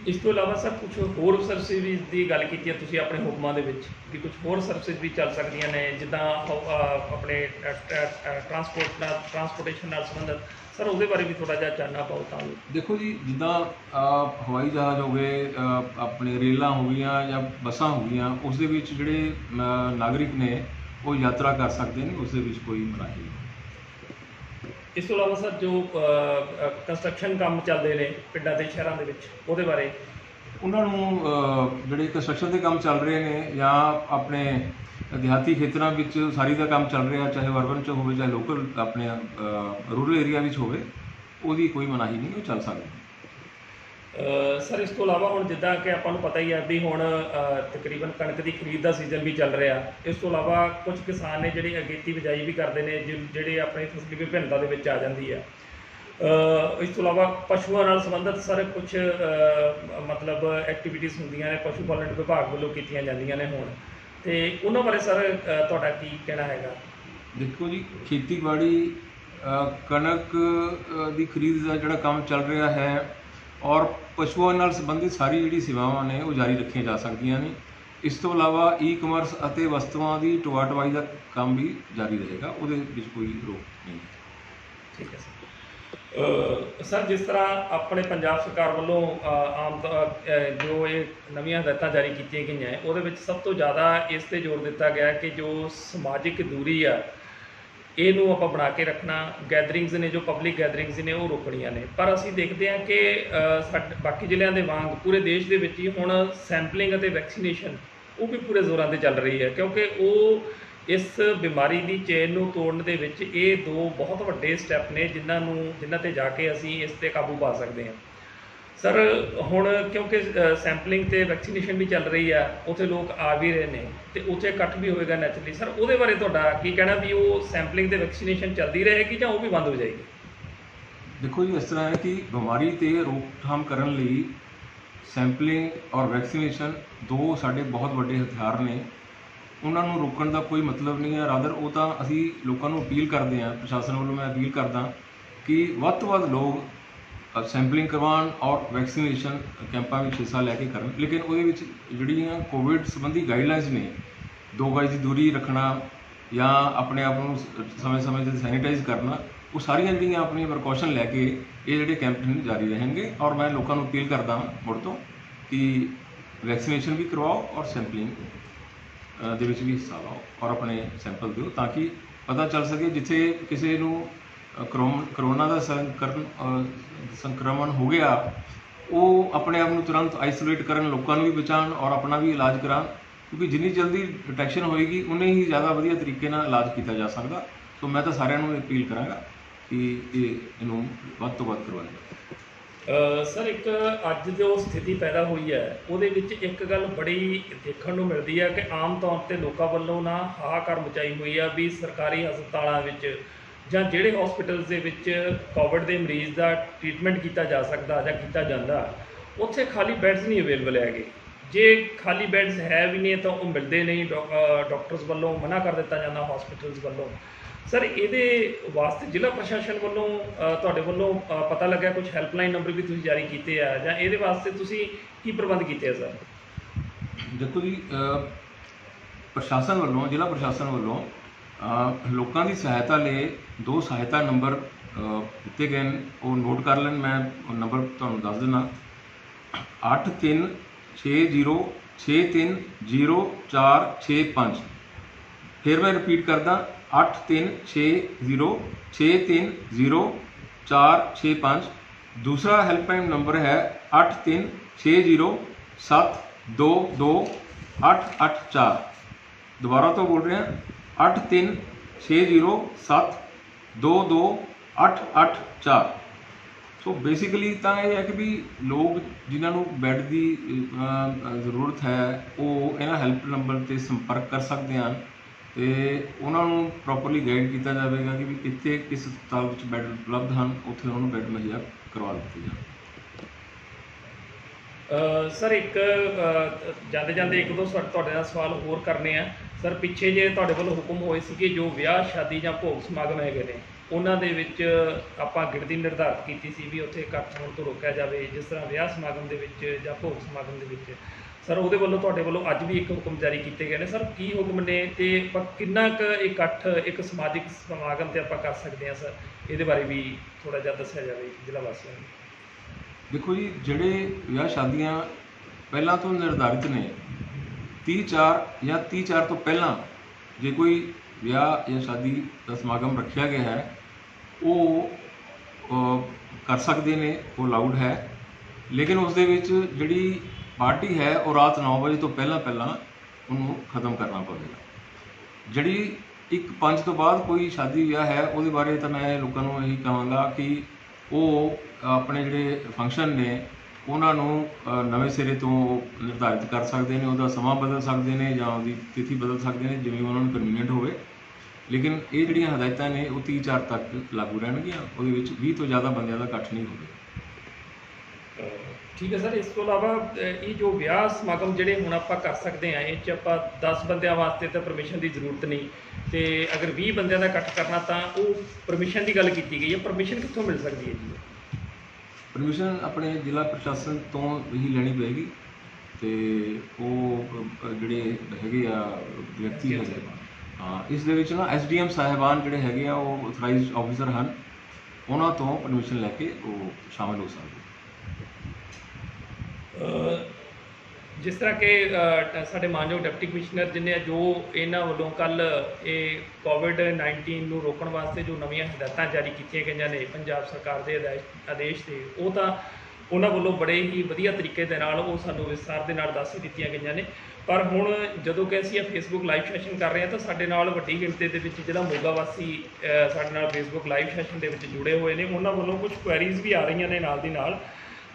ਇਸ ਤੋਂ ਇਲਾਵਾ ਸਰ ਕੁਝ ਹੋਰ ਸਰਵਿਸਿਜ਼ ਦੀ ਗੱਲ ਕੀਤੀ ਹੈ ਤੁਸੀਂ ਆਪਣੇ ਹੁਕਮਾਂ ਦੇ ਵਿੱਚ ਕਿ ਕੁਝ ਹੋਰ ਸਰਵਿਸਿਜ਼ ਵੀ ਚੱਲ ਸਕਦੀਆਂ ਨੇ ਜਿੱਦਾਂ ਆਪਣੇ ਟਰਾਂਸਪੋਰਟੇਸ਼ਨ ਨਾਲ ਸੰਬੰਧਿਤ। ਸਰ ਉਹਦੇ ਬਾਰੇ ਵੀ ਥੋੜ੍ਹਾ ਜਿਹਾ ਚਾਨਣਾ ਪਾਓ ਤਾਂ। ਦੇਖੋ ਜੀ, ਜਿੱਦਾਂ ਹਵਾਈ ਜਹਾਜ਼ ਹੋ ਗਏ, ਆਪਣੇ ਰੇਲਾਂ ਹੋ ਗਈਆਂ ਜਾਂ ਬੱਸਾਂ ਹੋ ਗਈਆਂ, ਉਸ ਦੇ ਵਿੱਚ ਜਿਹੜੇ ਨਾਗਰਿਕ ਨੇ ਉਹ ਯਾਤਰਾ ਕਰ ਸਕਦੇ ਨੇ, ਉਸ ਦੇ ਵਿੱਚ ਕੋਈ ਮਨਾਹੀ ਨਹੀਂ। ਇਸ ਤੋਂ ਇਲਾਵਾ ਸਰ ਜੋ ਕੰਸਟਰਕਸ਼ਨ ਕੰਮ ਚੱਲਦੇ ਨੇ ਪਿੰਡਾਂ ਦੇ ਸ਼ਹਿਰਾਂ ਦੇ ਵਿੱਚ ਉਹਦੇ ਬਾਰੇ ਉਹਨਾਂ ਨੂੰ ਜਿਹੜੇ ਕੰਸਟਰਕਸ਼ਨ ਦੇ ਕੰਮ ਚੱਲ ਰਹੇ ਨੇ ਜਾਂ ਆਪਣੇ ਦਿਹਾਤੀ ਖੇਤਰਾਂ ਵਿੱਚ ਸਾਰੀ ਦਾ ਕੰਮ ਚੱਲ ਰਿਹਾ, ਚਾਹੇ ਅਰਬਨ 'ਚ ਹੋਵੇ ਚਾਹੇ ਲੋਕਲ ਆਪਣੇ ਰੂਰਲ ਏਰੀਆ ਵਿੱਚ ਹੋਵੇ, ਉਹਦੀ ਕੋਈ ਮਨਾਹੀ ਨਹੀਂ, ਉਹ ਚੱਲ ਸਕਦਾ। ਸਰ ਇਸ ਤੋਂ ਇਲਾਵਾ ਹੁਣ ਜਿੱਦਾਂ ਕਿ ਆਪਾਂ ਨੂੰ ਪਤਾ ਹੀ ਹੈ ਵੀ ਹੁਣ ਤਕਰੀਬਨ ਕਣਕ ਦੀ ਖਰੀਦ ਦਾ ਸੀਜ਼ਨ ਵੀ ਚੱਲ ਰਿਹਾ। ਇਸ ਤੋਂ ਇਲਾਵਾ ਕੁਝ ਕਿਸਾਨ ਨੇ ਜਿਹੜੇ ਅਗੇਤੀ ਬਿਜਾਈ ਵੀ ਕਰਦੇ ਨੇ ਜਿਹੜੇ ਆਪਣੀ ਫਸਲੀ ਵਿਭਿੰਨਤਾ ਦੇ ਵਿੱਚ ਆ ਜਾਂਦੀ ਹੈ। ਇਸ ਤੋਂ ਇਲਾਵਾ ਪਸ਼ੂਆਂ ਨਾਲ ਸੰਬੰਧਿਤ ਸਰ ਕੁਝ ਮਤਲਬ ਐਕਟੀਵਿਟੀਜ਼ ਹੁੰਦੀਆਂ ਨੇ ਪਸ਼ੂ ਪਾਲਣ ਵਿਭਾਗ ਵੱਲੋਂ ਕੀਤੀਆਂ ਜਾਂਦੀਆਂ ਨੇ ਹੁਣ, ਅਤੇ ਉਹਨਾਂ ਬਾਰੇ ਸਰ ਤੁਹਾਡਾ ਕੀ ਕਹਿਣਾ ਹੈਗਾ? ਦੇਖੋ ਜੀ, ਖੇਤੀਬਾੜੀ ਕਣਕ ਦੀ ਖਰੀਦ ਦਾ ਜਿਹੜਾ ਕੰਮ ਚੱਲ ਰਿਹਾ ਹੈ ਔਰ ਪਸ਼ੂਆਂ ਨਾਲ ਸੰਬੰਧਿਤ ਸਾਰੀ ਜਿਹੜੀ ਸੇਵਾਵਾਂ ਨੇ ਉਹ ਜਾਰੀ ਰੱਖੀਆਂ ਜਾ ਸਕਦੀਆਂ ਨੇ। ਇਸ ਤੋਂ ਇਲਾਵਾ ਈ-ਕਮਰਸ ਅਤੇ ਵਸਤੂਆਂ ਦੀ ਢੋਆ ਢੁਆਈ ਦਾ ਕੰਮ ਵੀ ਜਾਰੀ ਰਹੇਗਾ, ਉਹਦੇ ਵਿੱਚ ਕੋਈ ਰੋਕ ਨਹੀਂ। ਠੀਕ ਹੈ ਸਰ, ਜਿਸ ਤਰ੍ਹਾਂ ਆਪਣੇ ਪੰਜਾਬ ਸਰਕਾਰ ਵੱਲੋਂ ਜੋ ਇਹ ਨਵੀਆਂ ਹਦਾਇਤਾਂ ਜਾਰੀ ਕੀਤੀਆਂ ਗਈਆਂ ਉਹਦੇ ਵਿੱਚ ਸਭ ਤੋਂ ਜ਼ਿਆਦਾ ਇਸ 'ਤੇ ਜ਼ੋਰ ਦਿੱਤਾ ਗਿਆ ਕਿ ਜੋ ਸਮਾਜਿਕ ਦੂਰੀ ਆ ਇਹਨੂੰ ਆਪਾਂ ਬਣਾ ਕੇ ਰੱਖਣਾ, ਗੈਦਰਿੰਗਸ ਨੇ ਜੋ ਪਬਲਿਕ ਗੈਦਰਿੰਗਸ ਨੇ ਉਹ ਰੋਕਣੀਆਂ ਨੇ। ਪਰ ਅਸੀਂ ਦੇਖਦੇ ਹਾਂ ਕਿ ਬਾਕੀ ਜ਼ਿਲ੍ਹਿਆਂ ਦੇ ਵਾਂਗ ਪੂਰੇ ਦੇਸ਼ ਦੇ ਵਿੱਚ ਹੀ ਹੁਣ ਸੈਂਪਲਿੰਗ ਅਤੇ ਵੈਕਸੀਨੇਸ਼ਨ ਉਹ ਵੀ ਪੂਰੇ ਜ਼ੋਰਾਂ 'ਤੇ ਚੱਲ ਰਹੀ ਹੈ, ਕਿਉਂਕਿ ਉਹ ਇਸ ਬਿਮਾਰੀ ਦੀ ਚੇਨ ਨੂੰ ਤੋੜਨ ਦੇ ਵਿੱਚ ਇਹ ਦੋ ਬਹੁਤ ਵੱਡੇ ਸਟੈਪ ਨੇ ਜਿਨ੍ਹਾਂ 'ਤੇ ਜਾ ਕੇ ਅਸੀਂ ਇਸ 'ਤੇ ਕਾਬੂ ਪਾ ਸਕਦੇ ਹਾਂ। ਸਰ ਹੁਣ ਕਿਉਂਕਿ ਸੈਂਪਲਿੰਗ ਤੇ ਵੈਕਸੀਨੇਸ਼ਨ ਵੀ ਚੱਲ ਰਹੀ ਆ, ਉੱਥੇ ਲੋਕ ਆ ਵੀ ਰਹੇ ਨੇ ਤੇ ਉੱਥੇ ਇਕੱਠ ਵੀ ਹੋਏਗਾ ਨੈਚੁਰਲੀ। ਸਰ ਉਹਦੇ ਬਾਰੇ ਤੁਹਾਡਾ ਕੀ ਕਹਿਣਾ ਵੀ ਉਹ ਸੈਂਪਲਿੰਗ ਤੇ ਵੈਕਸੀਨੇਸ਼ਨ ਚੱਲਦੀ ਰਹੇਗੀ ਜਾਂ ਉਹ ਵੀ ਬੰਦ ਹੋ ਜਾਏਗੀ? ਦੇਖੋ ਜੀ, ਇਸ ਤਰ੍ਹਾਂ ਹੈ ਕਿ ਬਿਮਾਰੀ ਤੇ ਰੋਕਥਾਮ ਕਰਨ ਲਈ ਸੈਂਪਲਿੰਗ ਔਰ ਵੈਕਸੀਨੇਸ਼ਨ ਦੋ ਸਾਡੇ ਬਹੁਤ ਵੱਡੇ ਹਥਿਆਰ ਨੇ। ਉਹਨਾਂ ਨੂੰ ਰੋਕਣ ਦਾ ਕੋਈ ਮਤਲਬ ਨਹੀਂ ਹੈ, ਰਾਦਰ ਉਹ ਤਾਂ ਅਸੀਂ ਲੋਕਾਂ ਨੂੰ ਅਪੀਲ ਕਰਦੇ ਹਾਂ, ਪ੍ਰਸ਼ਾਸਨ ਵੱਲੋਂ ਮੈਂ ਅਪੀਲ ਕਰਦਾ ਕਿ ਵੱਧ ਤੋਂ ਵੱਧ ਲੋਕ ਸੈਂਪਲਿੰਗ ਕਰਵਾਉਣ ਔਰ ਵੈਕਸੀਨੇਸ਼ਨ ਕੈਂਪਾਂ ਵਿੱਚ ਹਿੱਸਾ ਲੈ ਕੇ ਕਰਨ। ਲੇਕਿਨ ਉਹਦੇ ਵਿੱਚ ਜਿਹੜੀਆਂ ਕੋਵਿਡ ਸੰਬੰਧੀ ਗਾਈਡਲਾਈਨਸ ਨੇ, 2 ਗਜ ਦੀ ਦੂਰੀ ਰੱਖਣਾ ਜਾਂ ਆਪਣੇ ਆਪ ਨੂੰ ਸਮੇਂ-ਸਮੇਂ 'ਤੇ ਸੈਨੀਟਾਈਜ਼ ਕਰਨਾ, ਉਹ ਸਾਰੀਆਂ ਜਿਹੜੀਆਂ ਆਪਣੀਆਂ ਪ੍ਰੀਕਾਸ਼ਨ ਲੈ ਕੇ ਇਹ ਜਿਹੜੇ ਕੈਂਪ ਨੇ ਜਾਰੀ ਰਹਿਣਗੇ। ਔਰ ਮੈਂ ਲੋਕਾਂ ਨੂੰ ਅਪੀਲ ਕਰਦਾ ਮੁੜ ਤੋਂ ਕਿ ਵੈਕਸੀਨੇਸ਼ਨ ਵੀ ਕਰਵਾਓ ਔਰ ਸੈਂਪਲਿੰਗ ਦੇ ਵਿੱਚ ਵੀ ਹਿੱਸਾ ਲਓ ਔਰ ਆਪਣੇ ਸੈਂਪਲ ਦਿਓ, ਤਾਂ ਕਿ ਪਤਾ ਚੱਲ ਸਕੇ ਜਿੱਥੇ ਕਿਸੇ ਨੂੰ ਕਰੋਨਾ ਦਾ ਸੰਕਰਮਣ ਹੋ ਗਿਆ ਉਹ ਆਪਣੇ ਆਪ ਨੂੰ ਤੁਰੰਤ ਆਈਸੋਲੇਟ ਕਰਨ, ਲੋਕਾਂ ਨੂੰ ਵੀ ਬਚਾਉਣ ਔਰ ਆਪਣਾ ਵੀ ਇਲਾਜ ਕਰਾਉਣ, ਕਿਉਂਕਿ ਜਿੰਨੀ ਜਲਦੀ ਡਿਟੈਕਸ਼ਨ ਹੋਏਗੀ ਉਨੇ ਹੀ ਜ਼ਿਆਦਾ ਵਧੀਆ ਤਰੀਕੇ ਨਾਲ ਇਲਾਜ ਕੀਤਾ ਜਾ ਸਕਦਾ। ਸੋ ਮੈਂ ਤਾਂ ਸਾਰਿਆਂ ਨੂੰ ਅਪੀਲ ਕਰਾਂਗਾ ਕਿ ਇਹਨੂੰ ਵੱਧ ਤੋਂ ਵੱਧ ਕਰਵਾਇਆ ਜਾਵੇ। ਸਰ ਇੱਕ ਅੱਜ ਜੋ ਸਥਿਤੀ ਪੈਦਾ ਹੋਈ ਹੈ ਉਹਦੇ ਵਿੱਚ ਇੱਕ ਗੱਲ ਬੜੀ ਦੇਖਣ ਨੂੰ ਮਿਲਦੀ ਹੈ ਕਿ ਆਮ ਤੌਰ 'ਤੇ ਲੋਕਾਂ ਵੱਲੋਂ ਨਾ ਹਾਹਾਕਾਰ ਮਚਾਈ ਹੋਈ ਆ ਵੀ ਸਰਕਾਰੀ ਹਸਪਤਾਲਾਂ ਵਿੱਚ ਜਾਂ ਜਿਹੜੇ ਹਸਪੀਟਲਸ ਦੇ ਵਿੱਚ ਕੋਵਿਡ ਦੇ ਮਰੀਜ਼ ਦਾ ਟ੍ਰੀਟਮੈਂਟ ਕੀਤਾ ਜਾ ਸਕਦਾ ਜਾਂ ਕੀਤਾ ਜਾਂਦਾ, ਉੱਥੇ ਖਾਲੀ ਬੈੱਡਸ ਨਹੀਂ ਅਵੇਲੇਬਲ ਹੈਗੇ। ਜੇ ਖਾਲੀ ਬੈੱਡਸ ਹੈ ਵੀ ਨਹੀਂ ਤਾਂ ਉਹ ਮਿਲਦੇ ਨਹੀਂ, ਡਾਕਟਰਸ ਵੱਲੋਂ ਮਨਾ ਕਰ ਦਿੱਤਾ ਜਾਂਦਾ ਹਸਪੀਟਲਸ ਵੱਲੋਂ। ਸਰ ਇਹਦੇ ਵਾਸਤੇ ਜ਼ਿਲ੍ਹਾ ਪ੍ਰਸ਼ਾਸਨ ਵੱਲੋਂ ਤੁਹਾਡੇ ਵੱਲੋਂ ਪਤਾ ਲੱਗਿਆ ਕੁਝ ਹੈਲਪਲਾਈਨ ਨੰਬਰ ਵੀ ਤੁਸੀਂ ਜਾਰੀ ਕੀਤੇ ਆ, ਜਾਂ ਇਹਦੇ ਵਾਸਤੇ ਤੁਸੀਂ ਕੀ ਪ੍ਰਬੰਧ ਕੀਤੇ ਆ ਸਰ? ਦੇਖੋ ਜੀ, ਪ੍ਰਸ਼ਾਸਨ ਵੱਲੋਂ, ਜ਼ਿਲ੍ਹਾ ਪ੍ਰਸ਼ਾਸਨ ਵੱਲੋਂ ਲੋਕਾਂ ਦੀ ਸਹਾਇਤਾ ਲਈ 2 ਸਹਾਇਤਾ ਨੰਬਰ ਦਿੱਤੇ ਗਏ ਨੇ, ਉਹ ਨੋਟ ਕਰ ਲੈਣ। ਮੈਂ ਉਹ ਨੰਬਰ ਤੁਹਾਨੂੰ ਦੱਸ ਦਿੰਦਾ, 8360630465। ਫਿਰ ਮੈਂ ਰਿਪੀਟ ਕਰਦਾ, 8360630465। ਦੂਸਰਾ ਹੈਲਪਲਾਈਨ ਨੰਬਰ ਹੈ 8360722884। ਦੁਬਾਰਾ ਤੋਂ ਬੋਲ ਰਿਹਾ, 8360722884। ਸੋ ਬੇਸਿਕਲੀ ਤਾਂ ਇਹ ਹੈ ਕਿ ਵੀ ਲੋਕ ਜਿਨ੍ਹਾਂ ਨੂੰ ਬੈੱਡ ਦੀ ਜ਼ਰੂਰਤ ਹੈ ਉਹ ਇਹਨਾਂ ਹੈਲਪ ਨੰਬਰ 'ਤੇ ਸੰਪਰਕ ਕਰ ਸਕਦੇ ਹਨ ਅਤੇ ਉਹਨਾਂ ਨੂੰ ਪ੍ਰੋਪਰਲੀ ਗਾਈਡ ਕੀਤਾ ਜਾਵੇਗਾ ਕਿ ਵੀ ਕਿੱਥੇ ਕਿਸ ਹਸਪਤਾਲ ਵਿੱਚ ਬੈੱਡ ਉਪਲਬਧ ਹਨ, ਉੱਥੇ ਉਹਨਾਂ ਨੂੰ ਬੈੱਡ ਮੁਹੱਈਆ ਕਰਵਾ ਦਿੱਤੇ ਜਾਣ। ਸਰ ਇੱਕ ਜਾਂਦੇ ਜਾਂਦੇ ਇੱਕ ਦੋ ਤੁਹਾਡੇ ਨਾਲ ਸਵਾਲ ਹੋਰ ਕਰਨੇ ਆ। ਸਰ ਪਿੱਛੇ ਜੇ ਤੁਹਾਡੇ ਵੱਲੋਂ ਹੁਕਮ ਹੋਏ ਸੀ ਕਿ ਜੋ ਵਿਆਹ ਸ਼ਾਦੀ ਜਾਂ ਭੋਗ ਸਮਾਗਮ ਹੈਗੇ ਨੇ ਉਹਨਾਂ ਦੇ ਵਿੱਚ ਆਪਾਂ ਗਿਣਤੀ ਨਿਰਧਾਰਿਤ ਕੀਤੀ ਸੀ ਵੀ ਉੱਥੇ ਇਕੱਠ ਹੋਣ ਤੋਂ ਰੋਕਿਆ ਜਾਵੇ, ਜਿਸ ਤਰ੍ਹਾਂ ਵਿਆਹ ਸਮਾਗਮ ਦੇ ਵਿੱਚ ਜਾਂ ਭੋਗ ਸਮਾਗਮ ਦੇ ਵਿੱਚ। ਸਰ ਉਹਦੇ ਵੱਲੋਂ ਤੁਹਾਡੇ ਵੱਲੋਂ ਅੱਜ ਵੀ ਇੱਕ ਹੁਕਮ ਜਾਰੀ ਕੀਤੇ ਗਏ ਨੇ। ਸਰ ਕੀ ਹੁਕਮ ਨੇ ਅਤੇ ਆਪਾਂ ਕਿੰਨਾ ਕੁ ਇਕੱਠ ਇੱਕ ਸਮਾਜਿਕ ਸਮਾਗਮ 'ਤੇ ਆਪਾਂ ਕਰ ਸਕਦੇ ਹਾਂ? ਸਰ ਇਹਦੇ ਬਾਰੇ ਵੀ ਥੋੜ੍ਹਾ ਜਿਹਾ ਦੱਸਿਆ ਜਾਵੇ ਜ਼ਿਲ੍ਹਾ ਵਾਸੀਆਂ ਨੂੰ। ਦੇਖੋ ਜੀ, ਜਿਹੜੇ ਵਿਆਹ ਸ਼ਾਦੀਆਂ ਪਹਿਲਾਂ ਤੋਂ ਨਿਰਧਾਰਿਤ ਨੇ 30/4 ਜਾਂ 30/4 ਤੋਂ ਪਹਿਲਾਂ ਜੇ ਕੋਈ ਵਿਆਹ ਜਾਂ ਸ਼ਾਦੀ ਦਾ ਸਮਾਗਮ ਰੱਖਿਆ ਗਿਆ ਹੈ ਉਹ ਕਰ ਸਕਦੇ ਨੇ, ਉਹ ਅਲਾਊਡ ਹੈ। ਲੇਕਿਨ ਉਸ ਦੇ ਵਿੱਚ ਜਿਹੜੀ ਪਾਰਟੀ ਹੈ ਉਹ ਰਾਤ 9 ਵਜੇ ਤੋਂ ਪਹਿਲਾਂ ਉਹਨੂੰ ਖਤਮ ਕਰਨਾ ਪਵੇਗਾ। ਜਿਹੜੀ 1-5 ਤੋਂ ਬਾਅਦ ਕੋਈ ਸ਼ਾਦੀ ਵਿਆਹ ਹੈ ਉਹਦੇ ਬਾਰੇ ਤਾਂ ਮੈਂ ਲੋਕਾਂ ਨੂੰ ਇਹੀ ਕਹਾਂਗਾ ਕਿ ਉਹ ਆਪਣੇ ਜਿਹੜੇ ਫੰਕਸ਼ਨ ਨੇ ਉਹਨਾਂ ਨੂੰ ਨਵੇਂ ਸਿਰੇ ਤੋਂ ਨਿਰਧਾਰਿਤ ਕਰ ਸਕਦੇ ਨੇ, ਉਹਦਾ ਸਮਾਂ ਬਦਲ ਸਕਦੇ ਨੇ ਜਾਂ ਉਹਦੀ ਤਿਥੀ ਬਦਲ ਸਕਦੇ ਨੇ, ਜਿਵੇਂ ਉਹਨਾਂ ਨੂੰ ਕਨਵੀਨੀਐਂਟ ਹੋਵੇ। ਲੇਕਿਨ ਇਹ ਜਿਹੜੀਆਂ ਹਦਾਇਤਾਂ ਨੇ ਉਹ 30/4 ਤੱਕ ਲਾਗੂ ਰਹਿਣਗੀਆਂ, ਉਹਦੇ ਵਿੱਚ 20 ਤੋਂ ਜ਼ਿਆਦਾ ਬੰਦਿਆਂ ਦਾ ਇਕੱਠ ਨਹੀਂ ਹੋਵੇਗਾ। ਠੀਕ ਹੈ ਸਰ। ਇਸ ਤੋਂ ਇਲਾਵਾ ਇਹ ਜੋ ਵਿਆਹ ਸਮਾਗਮ ਜਿਹੜੇ ਹੁਣ ਆਪਾਂ ਕਰ ਸਕਦੇ ਹਾਂ, ਇਹ 'ਚ ਆਪਾਂ 10 ਬੰਦਿਆਂ ਵਾਸਤੇ ਤਾਂ ਪਰਮਿਸ਼ਨ ਦੀ ਜ਼ਰੂਰਤ ਨਹੀਂ, ਅਤੇ ਅਗਰ 20 ਬੰਦਿਆਂ ਦਾ ਇਕੱਠ ਕਰਨਾ ਤਾਂ ਉਹ ਪਰਮਿਸ਼ਨ ਦੀ ਗੱਲ ਕੀਤੀ ਗਈ ਹੈ। ਪਰਮਿਸ਼ਨ ਕਿੱਥੋਂ ਮਿਲ ਸਕਦੀ ਹੈ ਜੀ? ਪਰਮਿਸ਼ਨ ਆਪਣੇ ਜ਼ਿਲ੍ਹਾ ਪ੍ਰਸ਼ਾਸਨ ਤੋਂ ਹੀ ਲੈਣੀ ਪਏਗੀ ਤੇ ਉਹ ਜਿਹੜੇ ਹੈਗੇ ਆ ਵਿਅਕਤੀ ਹੈਗੇ ਹਾਂ, ਇਸ ਦੇ ਵਿੱਚ ਨਾ ਐਸਡੀਐਮ ਸਾਹਿਬਾਨ ਜਿਹੜੇ ਹੈਗੇ ਆ ਉਹ ਅਥੋਰਾਈਜ਼ਡ ਆਫੀਸਰ ਹਨ, ਉਹਨਾਂ ਤੋਂ ਪਰਮਿਸ਼ਨ ਲੈ ਕੇ ਉਹ ਸ਼ਾਮਲ ਹੋ ਸਕਦੇ। ਜਿਸ ਤਰ੍ਹਾਂ ਕਿ ਸਾਡੇ ਮਾਨਯੋਗ ਡਿਪਟੀ ਕਮਿਸ਼ਨਰ ਜਿਹਨੇ ਜੋ ਇਹਨਾਂ ਵੱਲੋਂ ਕੱਲ ਇਹ ਕੋਵਿਡ-19 ਨੂੰ ਰੋਕਣ ਵਾਸਤੇ ਜੋ ਨਵੀਆਂ ਹਦਾਇਤਾਂ ਜਾਰੀ ਕੀਤੀਆਂ ਗਈਆਂ ਨੇ ਪੰਜਾਬ ਸਰਕਾਰ ਦੇ ਆਦੇਸ਼ ਤੇ, ਉਹ ਤਾਂ ਉਹਨਾਂ ਵੱਲੋਂ ਬੜੇ ਹੀ ਵਧੀਆ ਤਰੀਕੇ ਦੇ ਨਾਲ ਉਹ ਸਾਨੂੰ ਵਿਸਥਾਰ ਦੇ ਨਾਲ ਦੱਸ ਹੀ ਦਿੱਤੀਆਂ ਗਈਆਂ ਨੇ। ਪਰ ਹੁਣ ਜਦੋਂ ਕਿ ਅਸੀਂ ਇਹ ਫੇਸਬੁੱਕ ਲਾਈਵ ਸੈਸ਼ਨ ਕਰ ਰਹੇ ਹਾਂ ਤਾਂ ਸਾਡੇ ਨਾਲ ਵੱਡੀ ਗਿਣਤੀ ਦੇ ਵਿੱਚ ਜਿਹੜਾ ਮੋਗਾ ਵਾਸੀ ਸਾਡੇ ਨਾਲ ਫੇਸਬੁੱਕ ਲਾਈਵ ਸੈਸ਼ਨ ਦੇ ਵਿੱਚ ਜੁੜੇ ਹੋਏ ਨੇ, ਉਹਨਾਂ ਵੱਲੋਂ ਕੁਝ ਕੁਐਰੀਜ਼ ਵੀ ਆ ਰਹੀਆਂ ਨੇ ਨਾਲ ਦੀ ਨਾਲ,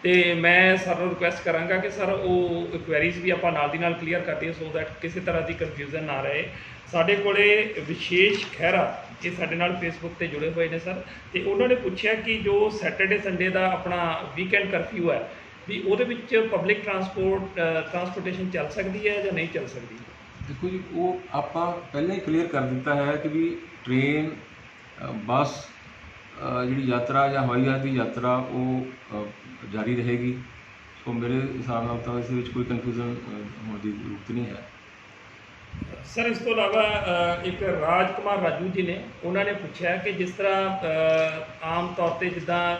ਤੇ ਮੈਂ ਸਰ ਨੂੰ ਰਿਕੁਐਸਟ ਕਰਾਂਗਾ ਕਿ ਸਰ ਉਹ ਕੁਐਰੀਜ਼ ਵੀ ਆਪਾਂ ਨਾਲ ਦੀ ਨਾਲ ਕਲੀਅਰ ਕਰ ਦਈਏ ਸੋ ਦੈਟ ਕਿਸੇ ਤਰ੍ਹਾਂ ਦੀ ਕਨਫਿਊਜ਼ਨ ਨਾ ਰਹੇ। ਸਾਡੇ ਕੋਲੇ ਵਿਸ਼ੇਸ਼ ਖਹਿਰਾ ਇਹ ਸਾਡੇ ਨਾਲ ਫੇਸਬੁੱਕ ਤੇ ਜੁੜੇ ਹੋਏ ਨੇ ਸਰ, ਤੇ ਉਹਨਾਂ ਨੇ ਪੁੱਛਿਆ ਕਿ ਜੋ ਸੈਟਰਡੇ ਸੰਡੇ ਦਾ ਆਪਣਾ ਵੀਕਐਂਡ ਕਰਫਿਊ ਹੈ ਵੀ ਉਹਦੇ ਵਿੱਚ ਪਬਲਿਕ ਟਰਾਂਸਪੋਰਟੇਸ਼ਨ ਚੱਲ ਸਕਦੀ ਹੈ ਜਾਂ ਨਹੀਂ ਚੱਲ ਸਕਦੀ। ਦੇਖੋ ਜੀ, ਉਹ ਆਪਾਂ ਪਹਿਲਾਂ ਹੀ ਕਲੀਅਰ ਕਰ ਦਿੱਤਾ ਹੈ ਕਿ ਵੀ ਟ੍ਰੇਨ, ਬੱਸ ਜਿਹੜੀ ਯਾਤਰਾ ਜਾਂ ਹਵਾਈ ਜਹਾਜ਼ ਦੀ ਯਾਤਰਾ ਉਹ ਜਾਰੀ ਰਹੇਗੀ। ਸੋ ਮੇਰੇ ਹਿਸਾਬ ਨਾਲ ਤਾਂ ਇਸ ਵਿੱਚ ਕੋਈ ਕਨਫਿਊਜ਼ਨ ਹੋਣ ਦੀ ਜ਼ਰੂਰਤ ਨਹੀਂ ਹੈ। ਸਰ ਇਸ ਤੋਂ ਇਲਾਵਾ ਇੱਕ ਰਾਜ ਕੁਮਾਰ ਰਾਜੂ ਜੀ ਨੇ, ਉਹਨਾਂ ਨੇ ਪੁੱਛਿਆ ਕਿ ਜਿਸ ਤਰ੍ਹਾਂ ਆਮ ਤੌਰ 'ਤੇ ਜਿੱਦਾਂ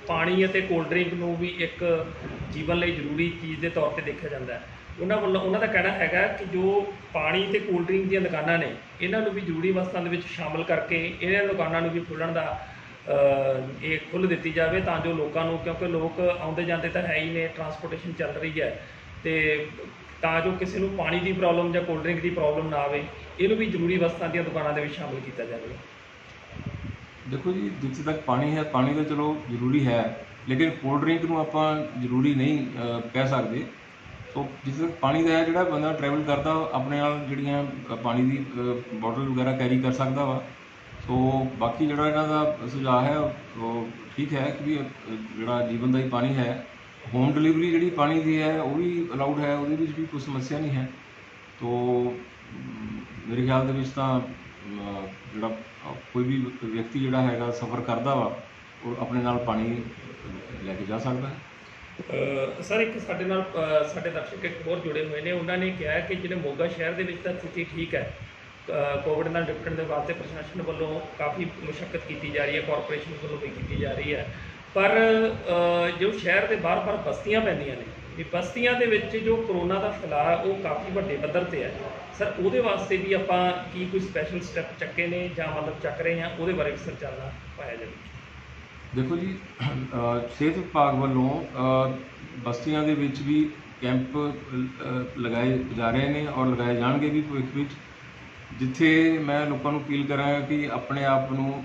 ਪਾਣੀ ਅਤੇ ਕੋਲਡ ਡਰਿੰਕ ਨੂੰ ਵੀ ਇੱਕ ਜੀਵਨ ਲਈ ਜ਼ਰੂਰੀ ਚੀਜ਼ ਦੇ ਤੌਰ 'ਤੇ ਦੇਖਿਆ ਜਾਂਦਾ ਹੈ, ਉਹਨਾਂ ਦਾ ਕਹਿਣਾ ਹੈਗਾ ਕਿ ਜੋ ਪਾਣੀ ਅਤੇ ਕੋਲਡ ਡਰਿੰਕ ਦੀਆਂ ਦੁਕਾਨਾਂ ਨੇ ਇਹਨਾਂ ਨੂੰ ਵੀ ਜ਼ਰੂਰੀ ਵਸਤਾਂ ਦੇ ਵਿੱਚ ਸ਼ਾਮਲ ਕਰਕੇ ਇਹਨਾਂ ਦੁਕਾਨਾਂ ਨੂੰ ਵੀ ਖੋਲ੍ਹਣ ਦਾ ਇਹ ਖੁੱਲ੍ਹ ਦਿੱਤੀ ਜਾਵੇ ਤਾਂ ਜੋ ਲੋਕਾਂ ਨੂੰ, ਕਿਉਂਕਿ ਲੋਕ ਆਉਂਦੇ ਜਾਂਦੇ ਤਾਂ ਹੈ ਹੀ ਨੇ, ਟਰਾਂਸਪੋਰਟੇਸ਼ਨ ਚੱਲ ਰਹੀ ਹੈ, ਤੇ ਤਾਂ ਜੋ ਕਿਸੇ ਨੂੰ ਪਾਣੀ ਦੀ ਪ੍ਰੋਬਲਮ ਜਾਂ ਕੋਲਡ ਡਰਿੰਕ ਦੀ ਪ੍ਰੋਬਲਮ ਨਾ ਆਵੇ, ਇਹਨੂੰ ਵੀ ਜ਼ਰੂਰੀ ਵਸਤਾਂ ਦੀਆਂ ਦੁਕਾਨਾਂ ਦੇ ਵਿੱਚ ਸ਼ਾਮਲ ਕੀਤਾ ਜਾਵੇ। ਦੇਖੋ ਜੀ, ਜਿੱਥੇ ਤੱਕ ਪਾਣੀ ਹੈ, ਪਾਣੀ ਤਾਂ ਚਲੋ ਜ਼ਰੂਰੀ ਹੈ, ਲੇਕਿਨ ਕੋਲਡ ਡਰਿੰਕ ਨੂੰ ਆਪਾਂ ਜ਼ਰੂਰੀ ਨਹੀਂ ਕਹਿ ਸਕਦੇ। ਸੋ ਜਿੱਥੇ ਤੱਕ ਪਾਣੀ ਦਾ ਹੈ, ਜਿਹੜਾ ਬੰਦਾ ਟਰੈਵਲ ਕਰਦਾ ਆਪਣੇ ਨਾਲ ਜਿਹੜੀਆਂ ਪਾਣੀ ਦੀ ਬੋਟਲ ਵਗੈਰਾ ਕੈਰੀ ਕਰ ਸਕਦਾ ਵਾ। ਸੋ ਬਾਕੀ ਜਿਹੜਾ ਇਹਨਾਂ ਦਾ ਸੁਝਾਅ ਹੈ ਉਹ ਠੀਕ ਹੈ ਕਿ ਜਿਹੜਾ ਜੀਵਨ ਦਾ ਹੀ ਪਾਣੀ ਹੈ, ਹੋਮ ਡਿਲੀਵਰੀ ਜਿਹੜੀ ਪਾਣੀ ਦੀ ਹੈ ਉਹ ਵੀ ਅਲਾਊਡ ਹੈ, ਉਹਦੇ ਵਿੱਚ ਵੀ ਕੋਈ ਸਮੱਸਿਆ ਨਹੀਂ ਹੈ। ਤੋ ਮੇਰੇ ਖਿਆਲ ਦੇ ਵਿੱਚ ਤਾਂ ਜਿਹੜਾ ਕੋਈ ਵੀ ਵਿਅਕਤੀ ਜਿਹੜਾ ਹੈਗਾ ਸਫ਼ਰ ਕਰਦਾ ਵਾ ਉਹ ਆਪਣੇ ਨਾਲ ਪਾਣੀ ਲੈ ਕੇ ਜਾ ਸਕਦਾ ਹੈ। ਸਰ ਇੱਕ ਸਾਡੇ ਨਾਲ ਸਾਡੇ ਦਰਸ਼ਕ ਇੱਕ ਹੋਰ ਜੁੜੇ ਹੋਏ ਨੇ, ਉਹਨਾਂ ਨੇ ਕਿਹਾ ਕਿ ਜਿਹੜੇ ਮੋਗਾ ਸ਼ਹਿਰ ਦੇ ਵਿੱਚ ਤਾਂ ਸਥਿਤੀ ਠੀਕ ਹੈ, ਕੋਵਿਡ ਨਾਲ ਨਿਪਟਣ ਦੇ ਵਾਸਤੇ ਪ੍ਰਸ਼ਾਸਨ ਵੱਲੋਂ ਕਾਫੀ ਮੁਸ਼ੱਕਤ ਕੀਤੀ ਜਾ ਰਹੀ ਹੈ, ਕਾਰਪੋਰੇਸ਼ਨ ਵੱਲੋਂ ਵੀ ਕੀਤੀ ਜਾ ਰਹੀ ਹੈ, ਪਰ ਜੋ ਸ਼ਹਿਰ ਦੇ ਬਾਹਰ ਬਸਤੀਆਂ ਪੈਂਦੀਆਂ ਨੇ, ਵੀ ਬਸਤੀਆਂ ਦੇ ਵਿੱਚ ਜੋ ਕਰੋਨਾ ਦਾ ਫੈਲਾਅ ਉਹ ਕਾਫੀ ਵੱਡੇ ਪੱਧਰ 'ਤੇ ਹੈ। ਸਰ ਉਹਦੇ ਵਾਸਤੇ ਵੀ ਆਪਾਂ ਕੀ ਕੋਈ ਸਪੈਸ਼ਲ ਸਟੈਪ ਚੱਕੇ ਨੇ ਜਾਂ ਮਤਲਬ ਚੱਕ ਰਹੇ ਹਾਂ, ਉਹਦੇ ਬਾਰੇ ਵੀ ਸਰ ਚਾਨਣਾ ਪਾਇਆ ਜਾਵੇ। ਦੇਖੋ ਜੀ, ਸਿਹਤ ਵਿਭਾਗ ਵੱਲੋਂ ਬਸਤੀਆਂ ਦੇ ਵਿੱਚ ਵੀ ਕੈਂਪ ਲਗਾਏ ਜਾ ਰਹੇ ਨੇ ਔਰ ਲਗਾਏ ਜਾਣਗੇ ਵੀ ਭਵਿੱਖ ਵਿੱਚ, ਜਿੱਥੇ ਮੈਂ ਲੋਕਾਂ ਨੂੰ ਅਪੀਲ ਕਰਾਂਗਾ ਕਿ ਆਪਣੇ ਆਪ ਨੂੰ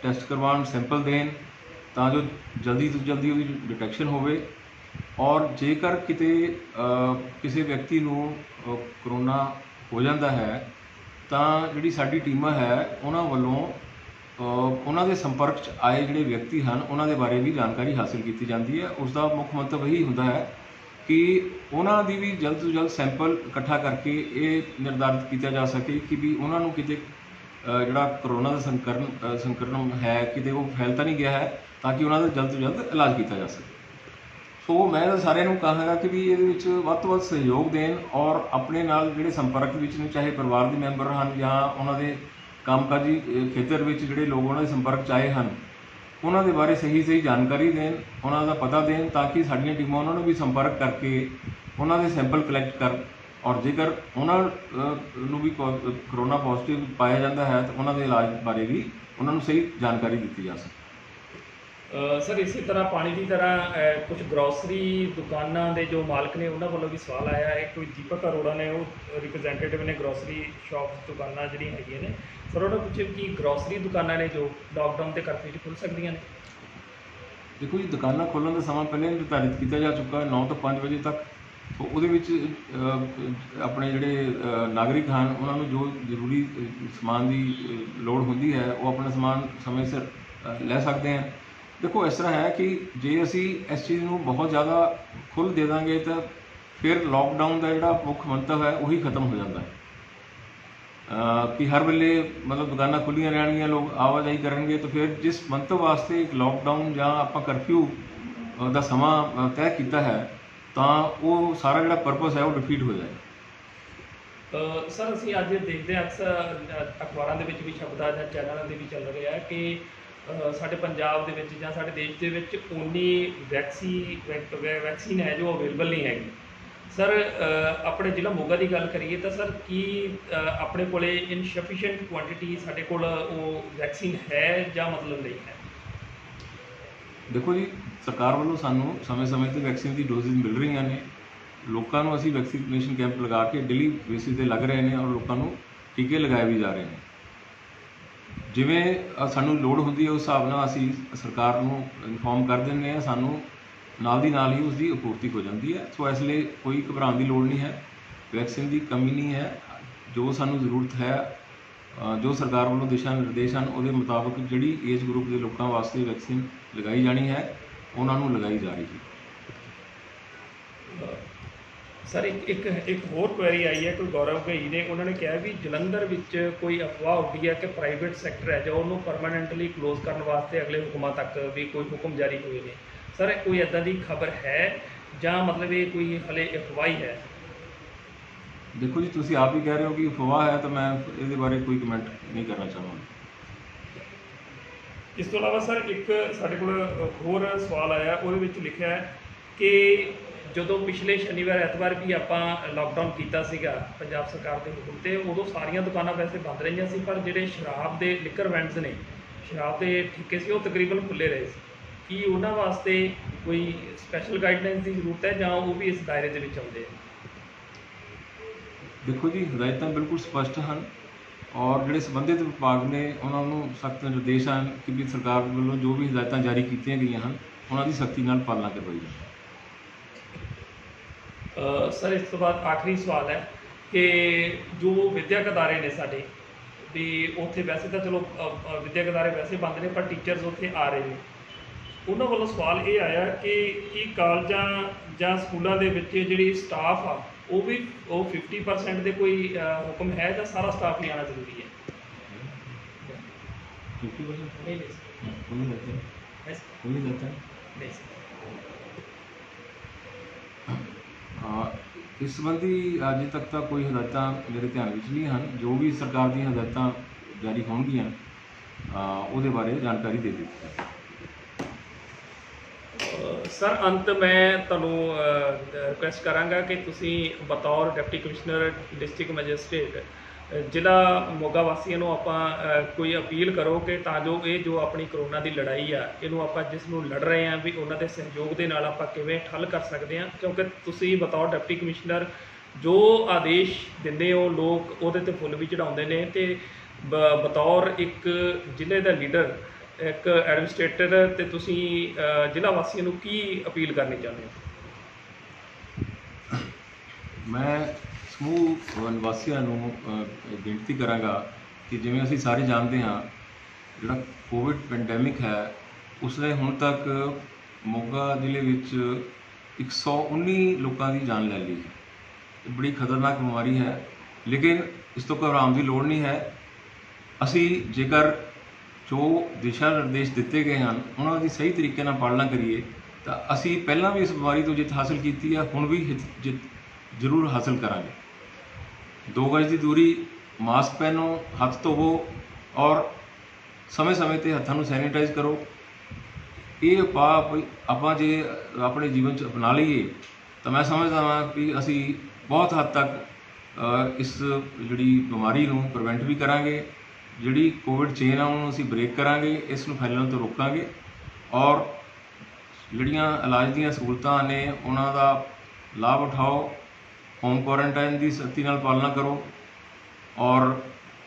ਟੈਸਟ ਕਰਵਾਉਣ, ਸੈਂਪਲ ਦੇਣ, ਤਾਂ ਜੋ ਜਲਦੀ ਤੋਂ ਜਲਦੀ ਉਹਦੀ ਡਿਟੈਕਸ਼ਨ ਹੋਵੇ। ਔਰ ਜੇਕਰ ਕਿਤੇ ਕਿਸੇ ਵਿਅਕਤੀ ਨੂੰ ਕਰੋਨਾ ਹੋ ਜਾਂਦਾ ਹੈ ਤਾਂ ਜਿਹੜੀ ਸਾਡੀ ਟੀਮਾਂ ਹੈ ਉਹਨਾਂ ਵੱਲੋਂ ਉਹਨਾਂ ਦੇ ਸੰਪਰਕ 'ਚ ਆਏ ਜਿਹੜੇ ਵਿਅਕਤੀ ਹਨ ਉਹਨਾਂ ਦੇ ਬਾਰੇ ਵੀ ਜਾਣਕਾਰੀ ਹਾਸਿਲ ਕੀਤੀ ਜਾਂਦੀ ਹੈ। ਉਸ ਦਾ ਮੁੱਖ ਮੰਤਵ ਇਹੀ ਹੁੰਦਾ ਹੈ ਕਿ ਉਹਨਾਂ ਦੀ ਵੀ ਜਲਦ ਤੋਂ ਜਲਦ ਸੈਂਪਲ ਇਕੱਠਾ ਕਰਕੇ ਇਹ ਨਿਰਧਾਰਿਤ ਕੀਤਾ ਜਾ ਸਕੇ ਕਿ ਵੀ ਉਹਨਾਂ ਨੂੰ ਕਿਤੇ ਜਿਹੜਾ ਕਰੋਨਾ ਦਾ ਸੰਕਰਮਣ ਹੈ ਕਿਤੇ ਉਹ ਫੈਲ ਤਾਂ ਨਹੀਂ ਗਿਆ ਹੈ, ਤਾਂ ਕਿ ਉਹਨਾਂ ਦਾ ਜਲਦ ਤੋਂ ਜਲਦ ਇਲਾਜ ਕੀਤਾ ਜਾ ਸਕੇ। ਸੋ ਮੈਂ ਤਾਂ ਸਾਰਿਆਂ ਨੂੰ ਕਹਾਂਗਾ ਕਿ ਵੀ ਇਹਦੇ ਵਿੱਚ ਵੱਧ ਤੋਂ ਵੱਧ ਸਹਿਯੋਗ ਦੇਣ ਔਰ ਆਪਣੇ ਨਾਲ ਜਿਹੜੇ ਸੰਪਰਕ ਵਿੱਚ ਨੇ, ਚਾਹੇ ਪਰਿਵਾਰ ਦੇ ਮੈਂਬਰ ਹਨ ਜਾਂ ਉਹਨਾਂ ਦੇ ਕੰਮਕਾਜੀ ਖੇਤਰ ਵਿੱਚ ਜਿਹੜੇ ਲੋਕ ਉਹਨਾਂ ਦੇ ਸੰਪਰਕ 'ਚ ਆਏ ਹਨ, ਉਹਨਾਂ ਦੇ ਬਾਰੇ ਸਹੀ ਜਾਣਕਾਰੀ ਦੇਣ, ਉਹਨਾਂ ਦਾ ਪਤਾ ਦੇਣ, ਤਾਂ ਕਿ ਸਾਡੀਆਂ ਟੀਮਾਂ ਉਹਨਾਂ ਨੂੰ ਵੀ ਸੰਪਰਕ ਕਰਕੇ ਉਹਨਾਂ ਦੇ ਸੈਂਪਲ ਕਲੈਕਟ ਕਰ, ਔਰ ਜੇਕਰ ਉਹਨਾਂ ਨੂੰ ਵੀ ਕਰੋਨਾ ਪੋਜ਼ਿਟਿਵ ਪਾਇਆ ਜਾਂਦਾ ਹੈ ਤਾਂ ਉਹਨਾਂ ਦੇ ਇਲਾਜ ਬਾਰੇ ਵੀ ਉਹਨਾਂ ਨੂੰ ਸਹੀ ਜਾਣਕਾਰੀ ਦਿੱਤੀ ਜਾ ਸਕੇ। ਸਰ ਇਸੇ ਤਰ੍ਹਾਂ ਪਾਣੀ ਦੀ ਤਰ੍ਹਾਂ ਕੁਝ ਗਰੋਸਰੀ ਦੁਕਾਨਾਂ ਦੇ ਜੋ ਮਾਲਕ ਨੇ ਉਹਨਾਂ ਵੱਲੋਂ ਵੀ ਸਵਾਲ ਆਇਆ ਹੈ। ਕੋਈ ਦੀਪਕ ਅਰੋੜਾ ਨੇ, ਉਹ ਰਿਪਰੈਜ਼ੈਂਟੇਟਿਵ ਨੇ ਗਰੋਸਰੀ ਸ਼ਾਪਸ ਦੁਕਾਨਾਂ ਜਿਹੜੀਆਂ ਹੈਗੀਆਂ ਨੇ, ਸਰ ਉਹਨਾਂ ਪੁੱਛੇ ਕਿ ਗਰੋਸਰੀ ਦੁਕਾਨਾਂ ਨੇ ਜੋ ਲਾਕਡਾਊਨ ਦੇ ਕਰਫਿਊ 'ਚ ਖੁੱਲ੍ਹ ਸਕਦੀਆਂ ਨੇ। ਦੇਖੋ ਜੀ, ਦੁਕਾਨਾਂ ਖੋਲ੍ਹਣ ਦਾ ਸਮਾਂ ਪਹਿਲਾਂ ਹੀ ਨਿਰਧਾਰਿਤ ਕੀਤਾ ਜਾ ਚੁੱਕਾ ਹੈ 9 ਤੋਂ 5 ਵਜੇ ਤੱਕ। ਸੋ ਉਹਦੇ ਵਿੱਚ ਆਪਣੇ ਜਿਹੜੇ ਨਾਗਰਿਕ ਹਨ ਉਹਨਾਂ ਨੂੰ ਜੋ ਜ਼ਰੂਰੀ ਸਮਾਨ ਦੀ ਲੋੜ ਹੁੰਦੀ ਹੈ ਉਹ ਆਪਣਾ ਸਮਾਨ ਸਮੇਂ ਸਿਰ ਲੈ ਸਕਦੇ ਹਨ। ਦੇਖੋ ਇਸ ਤਰ੍ਹਾਂ ਹੈ ਕਿ ਜੇ ਅਸੀਂ ਇਸ ਚੀਜ਼ ਨੂੰ ਬਹੁਤ ਜ਼ਿਆਦਾ ਖੁੱਲ੍ਹ ਦੇ ਦਾਂਗੇ ਤਾਂ ਫਿਰ ਲੋਕਡਾਊਨ ਦਾ ਜਿਹੜਾ ਮੁੱਖ ਮੰਤਵ ਹੈ ਉਹੀ ਖਤਮ ਹੋ ਜਾਂਦਾ ਹੈ ਕਿ ਹਰ ਵੇਲੇ ਮਤਲਬ ਦੁਕਾਨਾਂ ਖੁੱਲ੍ਹੀਆਂ ਰਹਿਣਗੀਆਂ, ਲੋਕ ਆਵਾਜਾਈ ਕਰਨਗੇ, ਤਾਂ ਫਿਰ ਜਿਸ ਮੰਤਵ ਵਾਸਤੇ ਇੱਕ ਲੋਕਡਾਊਨ ਜਾਂ ਆਪਾਂ ਕਰਫਿਊ ਦਾ ਸਮਾਂ ਤੈਅ ਕੀਤਾ ਹੈ ਤਾਂ ਉਹ ਸਾਰਾ ਜਿਹੜਾ ਪਰਪਸ ਹੈ ਉਹ ਡਿਫੀਟ ਹੋ ਜਾਏਗਾ। ਸਰ ਅਸੀਂ ਅੱਜ ਦੇਖਦੇ ਹਾਂ ਅਕਸਰ ਅਖਬਾਰਾਂ ਦੇ ਵਿੱਚ ਵੀ ਸ਼ਬਦਾਂ ਜਾਂ ਚੈਨਲਾਂ ਦੇ ਵੀ ਚੱਲ ਰਿਹਾ ਕਿ ਸਾਡੇ ਪੰਜਾਬ ਦੇ ਵਿੱਚ ਜਾਂ ਸਾਡੇ ਦੇਸ਼ ਦੇ ਵਿੱਚ ਉਨੀ ਵੈਕਸੀਨ ਹੈ ਜੋ ਅਵੇਲੇਬਲ ਨਹੀਂ ਹੈਗੀ। ਸਰ ਆਪਣੇ ਜ਼ਿਲ੍ਹਾ ਮੋਗਾ ਦੀ ਗੱਲ ਕਰੀਏ ਤਾਂ ਸਰ ਕੀ ਆਪਣੇ ਕੋਲੇ ਇਨਸਫੀਸ਼ੀਐਂਟ ਕੁਆਂਟੀਟੀ ਸਾਡੇ ਕੋਲ ਉਹ ਵੈਕਸੀਨ ਹੈ ਜਾਂ ਮਤਲਬ ਨਹੀਂ ਹੈ? ਦੇਖੋ ਜੀ, ਸਰਕਾਰ ਵੱਲੋਂ ਸਾਨੂੰ ਸਮੇਂ-ਸਮੇਂ ਤੇ ਵੈਕਸੀਨ ਦੀ ਡੋਜ਼ਿਸ ਮਿਲ ਰਹੀਆਂ ਨੇ। ਲੋਕਾਂ ਨੂੰ ਅਸੀਂ ਵੈਕਸੀਨੇਸ਼ਨ ਕੈਂਪ ਲਗਾ ਕੇ ਡੇਲੀ ਬੇਸਿਸ 'ਤੇ ਲੱਗ ਰਹੇ ਨੇ ਔਰ ਲੋਕਾਂ ਨੂੰ ਟੀਕੇ ਲਗਾਏ ਵੀ ਜਾ ਰਹੇ ਨੇ। ਜਿਵੇਂ ਸਾਨੂੰ ਲੋੜ ਹੁੰਦੀ ਹੈ ਉਸ ਹਿਸਾਬ ਨਾਲ ਅਸੀਂ ਸਰਕਾਰ ਨੂੰ ਇਨਫੋਰਮ ਕਰ ਦਿੰਦੇ ਹਾਂ, ਸਾਨੂੰ ਨਾਲ ਦੀ ਨਾਲ ਹੀ ਉਸ ਦੀ ਆਪੂਰਤੀ ਹੋ ਜਾਂਦੀ ਹੈ। ਸੋ ਇਸ ਲਈ ਕੋਈ ਘਬਰਾਉਣ ਦੀ ਲੋੜ ਨਹੀਂ ਹੈ, ਵੈਕਸੀਨ ਦੀ ਕਮੀ ਨਹੀਂ ਹੈ। ਜੋ ਸਾਨੂੰ ਜ਼ਰੂਰਤ ਹੈ, ਜੋ ਸਰਕਾਰ ਵੱਲੋਂ ਦਿਸ਼ਾ ਨਿਰਦੇਸ਼ ਹਨ ਉਹਦੇ ਮੁਤਾਬਕ ਜਿਹੜੀ ਏਜ ਗਰੁੱਪ ਦੇ ਲੋਕਾਂ ਵਾਸਤੇ ਵੈਕਸੀਨ ਲਗਾਈ ਜਾਣੀ ਹੈ ਉਹਨਾਂ ਨੂੰ ਲਗਾਈ ਜਾ ਰਹੀ ਹੈ। ਸਰ ਇੱਕ ਹੋਰ ਕੁਐਰੀ ਆਈ ਹੈ, ਕੋਈ ਗੌਰਵ ਘਈ ਨੇ, ਉਹਨਾਂ ਨੇ ਕਿਹਾ ਵੀ ਜਲੰਧਰ ਵਿੱਚ ਕੋਈ ਅਫਵਾਹ ਉੱਡੀ ਹੈ ਕਿ ਪ੍ਰਾਈਵੇਟ ਸੈਕਟਰ ਹੈ ਜੋ ਉਹਨੂੰ ਪਰਮਾਨੈਂਟਲੀ ਕਲੋਜ਼ ਕਰਨ ਵਾਸਤੇ ਅਗਲੇ ਹੁਕਮਾਂ ਤੱਕ ਵੀ ਕੋਈ ਹੁਕਮ ਜਾਰੀ ਹੋਏ ਨੇ। ਸਰ ਕੋਈ ਇੱਦਾਂ ਦੀ ਖਬਰ ਹੈ ਜਾਂ ਮਤਲਬ ਇਹ ਕੋਈ ਹਲੇ ਅਫਵਾਹ ਹੀ ਹੈ? ਦੇਖੋ ਜੀ, ਤੁਸੀਂ ਆਪ ਹੀ ਕਹਿ ਰਹੇ ਹੋ ਕਿ ਅਫਵਾਹ ਹੈ ਤਾਂ ਮੈਂ ਇਹਦੇ ਬਾਰੇ ਕੋਈ ਕਮੈਂਟ ਨਹੀਂ ਕਰਨਾ ਚਾਹਾਂਗਾ। ਇਸ ਤੋਂ ਇਲਾਵਾ ਸਰ ਇੱਕ ਸਾਡੇ ਕੋਲ ਹੋਰ ਸਵਾਲ ਆਇਆ, ਉਹਦੇ ਵਿੱਚ ਲਿਖਿਆ ਹੈ ਕਿ ਜਦੋਂ ਪਿਛਲੇ ਸ਼ਨੀਵਾਰ ਐਤਵਾਰ ਵੀ ਆਪਾਂ ਲਾਕਡਾਊਨ ਕੀਤਾ ਸੀਗਾ ਪੰਜਾਬ ਸਰਕਾਰ ਦੇ ਹੁਕਮ 'ਤੇ, ਉਦੋਂ ਸਾਰੀਆਂ ਦੁਕਾਨਾਂ ਵੈਸੇ ਬੰਦ ਰਹੀਆਂ ਸੀ, ਪਰ ਜਿਹੜੇ ਸ਼ਰਾਬ ਦੇ ਲਿਕਰ ਵੈਂਡਸ ਨੇ, ਸ਼ਰਾਬ ਦੇ ਠੇਕੇ ਸੀ, ਉਹ ਤਕਰੀਬਨ ਖੁੱਲ੍ਹੇ ਰਹੇ ਸੀ। ਕੀ ਉਹਨਾਂ ਵਾਸਤੇ ਕੋਈ ਸਪੈਸ਼ਲ ਗਾਈਡਲਾਈਨਸ ਦੀ ਜ਼ਰੂਰਤ ਹੈ ਜਾਂ ਉਹ ਵੀ ਇਸ ਦਾਇਰੇ ਦੇ ਵਿੱਚ ਆਉਂਦੇ ਆ? ਦੇਖੋ ਜੀ, ਹਦਾਇਤਾਂ ਬਿਲਕੁਲ ਸਪਸ਼ਟ ਹਨ ਔਰ ਜਿਹੜੇ ਸੰਬੰਧਿਤ ਵਿਭਾਗ ਨੇ ਉਹਨਾਂ ਨੂੰ ਸਖਤ ਨਿਰਦੇਸ਼ ਹਨ ਕਿ ਵੀ ਸਰਕਾਰ ਵੱਲੋਂ ਜੋ ਵੀ ਹਦਾਇਤਾਂ ਜਾਰੀ ਕੀਤੀਆਂ ਗਈਆਂ ਹਨ ਉਹਨਾਂ ਦੀ ਸਖਤੀ ਨਾਲ ਪਾਲਣਾ ਕਰਵਾਈ ਜਾਵੇ। ਸਰ ਇਸ ਤੋਂ ਬਾਅਦ ਆਖਰੀ ਸਵਾਲ ਹੈ ਕਿ ਜੋ ਵਿੱਦਿਅਕ ਅਦਾਰੇ ਨੇ ਸਾਡੇ ਵੀ ਉੱਥੇ ਵੈਸੇ ਤਾਂ ਚਲੋ ਵਿੱਦਿਅਕ ਅਦਾਰੇ ਵੈਸੇ ਬੰਦ ਨੇ, ਪਰ ਟੀਚਰਸ ਉੱਥੇ ਆ ਰਹੇ ਨੇ। ਉਹਨਾਂ ਵੱਲੋਂ ਸਵਾਲ ਇਹ ਆਇਆ ਕਿ ਕੀ ਕਾਲਜਾਂ ਜਾਂ ਸਕੂਲਾਂ ਦੇ ਵਿੱਚ ਜਿਹੜੀ ਸਟਾਫ ਆ ਉਹ 50% ਦੇ ਕੋਈ ਹੁਕਮ ਹੈ ਜਾਂ ਸਾਰਾ ਸਟਾਫ ਹੀ ਆਉਣਾ ਜ਼ਰੂਰੀ ਹੈ? 50% ਨਹੀਂ ਨਹੀਂ ਇਸ ਸੰਬੰਧੀ ਅਜੇ ਤੱਕ ਤਾਂ ਕੋਈ ਹਦਾਇਤਾਂ ਮੇਰੇ ਧਿਆਨ ਵਿੱਚ ਨਹੀਂ ਹਨ। ਜੋ ਵੀ ਸਰਕਾਰ ਦੀਆਂ ਹਦਾਇਤਾਂ ਜਾਰੀ ਹੋਣਗੀਆਂ ਉਹਦੇ ਬਾਰੇ ਜਾਣਕਾਰੀ ਦੇ ਦਿੱਤੀ। ਸਰ ਅੰਤ ਮੈਂ ਤੁਹਾਨੂੰ ਰਿਕੁਐਸਟ ਕਰਾਂਗਾ ਕਿ ਤੁਸੀਂ ਬਤੌਰ ਡਿਪਟੀ ਕਮਿਸ਼ਨਰ ਡਿਸਟ੍ਰਿਕਟ ਮੈਜਿਸਟ੍ਰੇਟ ਜ਼ਿਲ੍ਹਾ ਮੋਗਾ ਵਾਸੀਆਂ ਨੂੰ ਆਪਾਂ ਕੋਈ ਅਪੀਲ ਕਰੋ ਕਿ ਤਾਂ ਜੋ ਇਹ ਜੋ ਆਪਣੀ ਕਰੋਨਾ ਦੀ ਲੜਾਈ ਆ ਇਹਨੂੰ ਆਪਾਂ ਜਿਸ ਨੂੰ ਲੜ ਰਹੇ ਹਾਂ ਵੀ ਉਹਨਾਂ ਦੇ ਸਹਿਯੋਗ ਦੇ ਨਾਲ ਆਪਾਂ ਕਿਵੇਂ ਠੱਲ ਕਰ ਸਕਦੇ ਹਾਂ, ਕਿਉਂਕਿ ਤੁਸੀਂ ਬਤੌਰ ਡਿਪਟੀ ਕਮਿਸ਼ਨਰ ਜੋ ਆਦੇਸ਼ ਦਿੰਦੇ ਹੋ ਲੋਕ ਉਹਦੇ 'ਤੇ ਫੁੱਲ ਵੀ ਚੜਾਉਂਦੇ ਨੇ, ਅਤੇ ਬਤੌਰ ਇੱਕ ਜ਼ਿਲ੍ਹੇ ਦਾ ਲੀਡਰ, ਇੱਕ ਐਡਮਿਨਿਸਟ੍ਰੇਟਰ, ਤੇ ਤੁਸੀਂ ਜ਼ਿਲ੍ਹਾ ਵਾਸੀਆਂ ਨੂੰ ਕੀ ਅਪੀਲ ਕਰਨੀ ਚਾਹੁੰਦੇ ਹੋ? ਮੈਂ ਸਮੂਹ ਨਿਵਾਸੀਆਂ ਨੂੰ ਬੇਨਤੀ ਕਰਾਂਗਾ ਕਿ ਜਿਵੇਂ ਅਸੀਂ ਸਾਰੇ ਜਾਣਦੇ ਹਾਂ ਜਿਹੜਾ ਕੋਵਿਡ ਪੈਂਡੈਮਿਕ ਹੈ ਉਸ ਨੇ ਹੁਣ ਤੱਕ ਮੋਗਾ ਜ਼ਿਲ੍ਹੇ ਵਿੱਚ 119 ਲੋਕਾਂ ਦੀ ਜਾਨ ਲੈ ਲਈ ਹੈ। ਇਹ ਬੜੀ ਖਤਰਨਾਕ ਬਿਮਾਰੀ ਹੈ, ਲੇਕਿਨ ਇਸ ਤੋਂ ਘਬਰਾਉਣ ਦੀ ਲੋੜ ਨਹੀਂ ਹੈ। ਅਸੀਂ ਜੇਕਰ ਜੋ ਦਿਸ਼ਾ ਨਿਰਦੇਸ਼ ਦਿੱਤੇ ਗਏ ਹਨ ਉਹਨਾਂ ਦੀ ਸਹੀ ਤਰੀਕੇ ਨਾਲ ਪਾਲਣਾ ਕਰੀਏ ਤਾਂ ਅਸੀਂ ਪਹਿਲਾਂ ਵੀ ਇਸ ਬਿਮਾਰੀ ਤੋਂ ਜਿੱਤ ਹਾਸਲ ਕੀਤੀ ਹੈ, ਹੁਣ ਵੀ ਜਿੱਤ ਜ਼ਰੂਰ ਹਾਸਲ ਕਰਾਂਗੇ। 2 ਗਜ਼ ਦੀ ਦੂਰੀ, ਮਾਸਕ ਪਹਿਨੋ, ਹੱਥ ਧੋਵੋ ਔਰ ਸਮੇਂ-ਸਮੇਂ 'ਤੇ ਹੱਥਾਂ ਨੂੰ ਸੈਨੀਟਾਈਜ਼ ਕਰੋ। ਇਹ ਆਪਾਂ ਜੇ ਆਪਣੇ ਜੀਵਨ 'ਚ ਅਪਣਾ ਲਈਏ ਤਾਂ ਮੈਂ ਸਮਝਦਾ ਹਾਂ ਕਿ ਅਸੀਂ ਬਹੁਤ ਹੱਦ ਤੱਕ ਇਸ ਜਿਹੜੀ ਬਿਮਾਰੀ ਨੂੰ ਪ੍ਰੀਵੈਂਟ ਵੀ ਕਰਾਂਗੇ। ਜਿਹੜੀ ਕੋਵਿਡ ਚੇਨ ਆ ਉਹਨੂੰ ਅਸੀਂ ਬ੍ਰੇਕ ਕਰਾਂਗੇ, ਇਸ ਨੂੰ ਫੈਲਣ ਤੋਂ ਰੋਕਾਂਗੇ ਔਰ ਜਿਹੜੀਆਂ ਇਲਾਜ ਦੀਆਂ ਸਹੂਲਤਾਂ ਨੇ ਉਹਨਾਂ ਦਾ ਲਾਭ ਉਠਾਓ। ਹੋਮ ਕੁਆਰੰਟਾਈਨ ਦੀ ਸਖਤੀ ਨਾਲ ਪਾਲਣਾ ਕਰੋ ਔਰ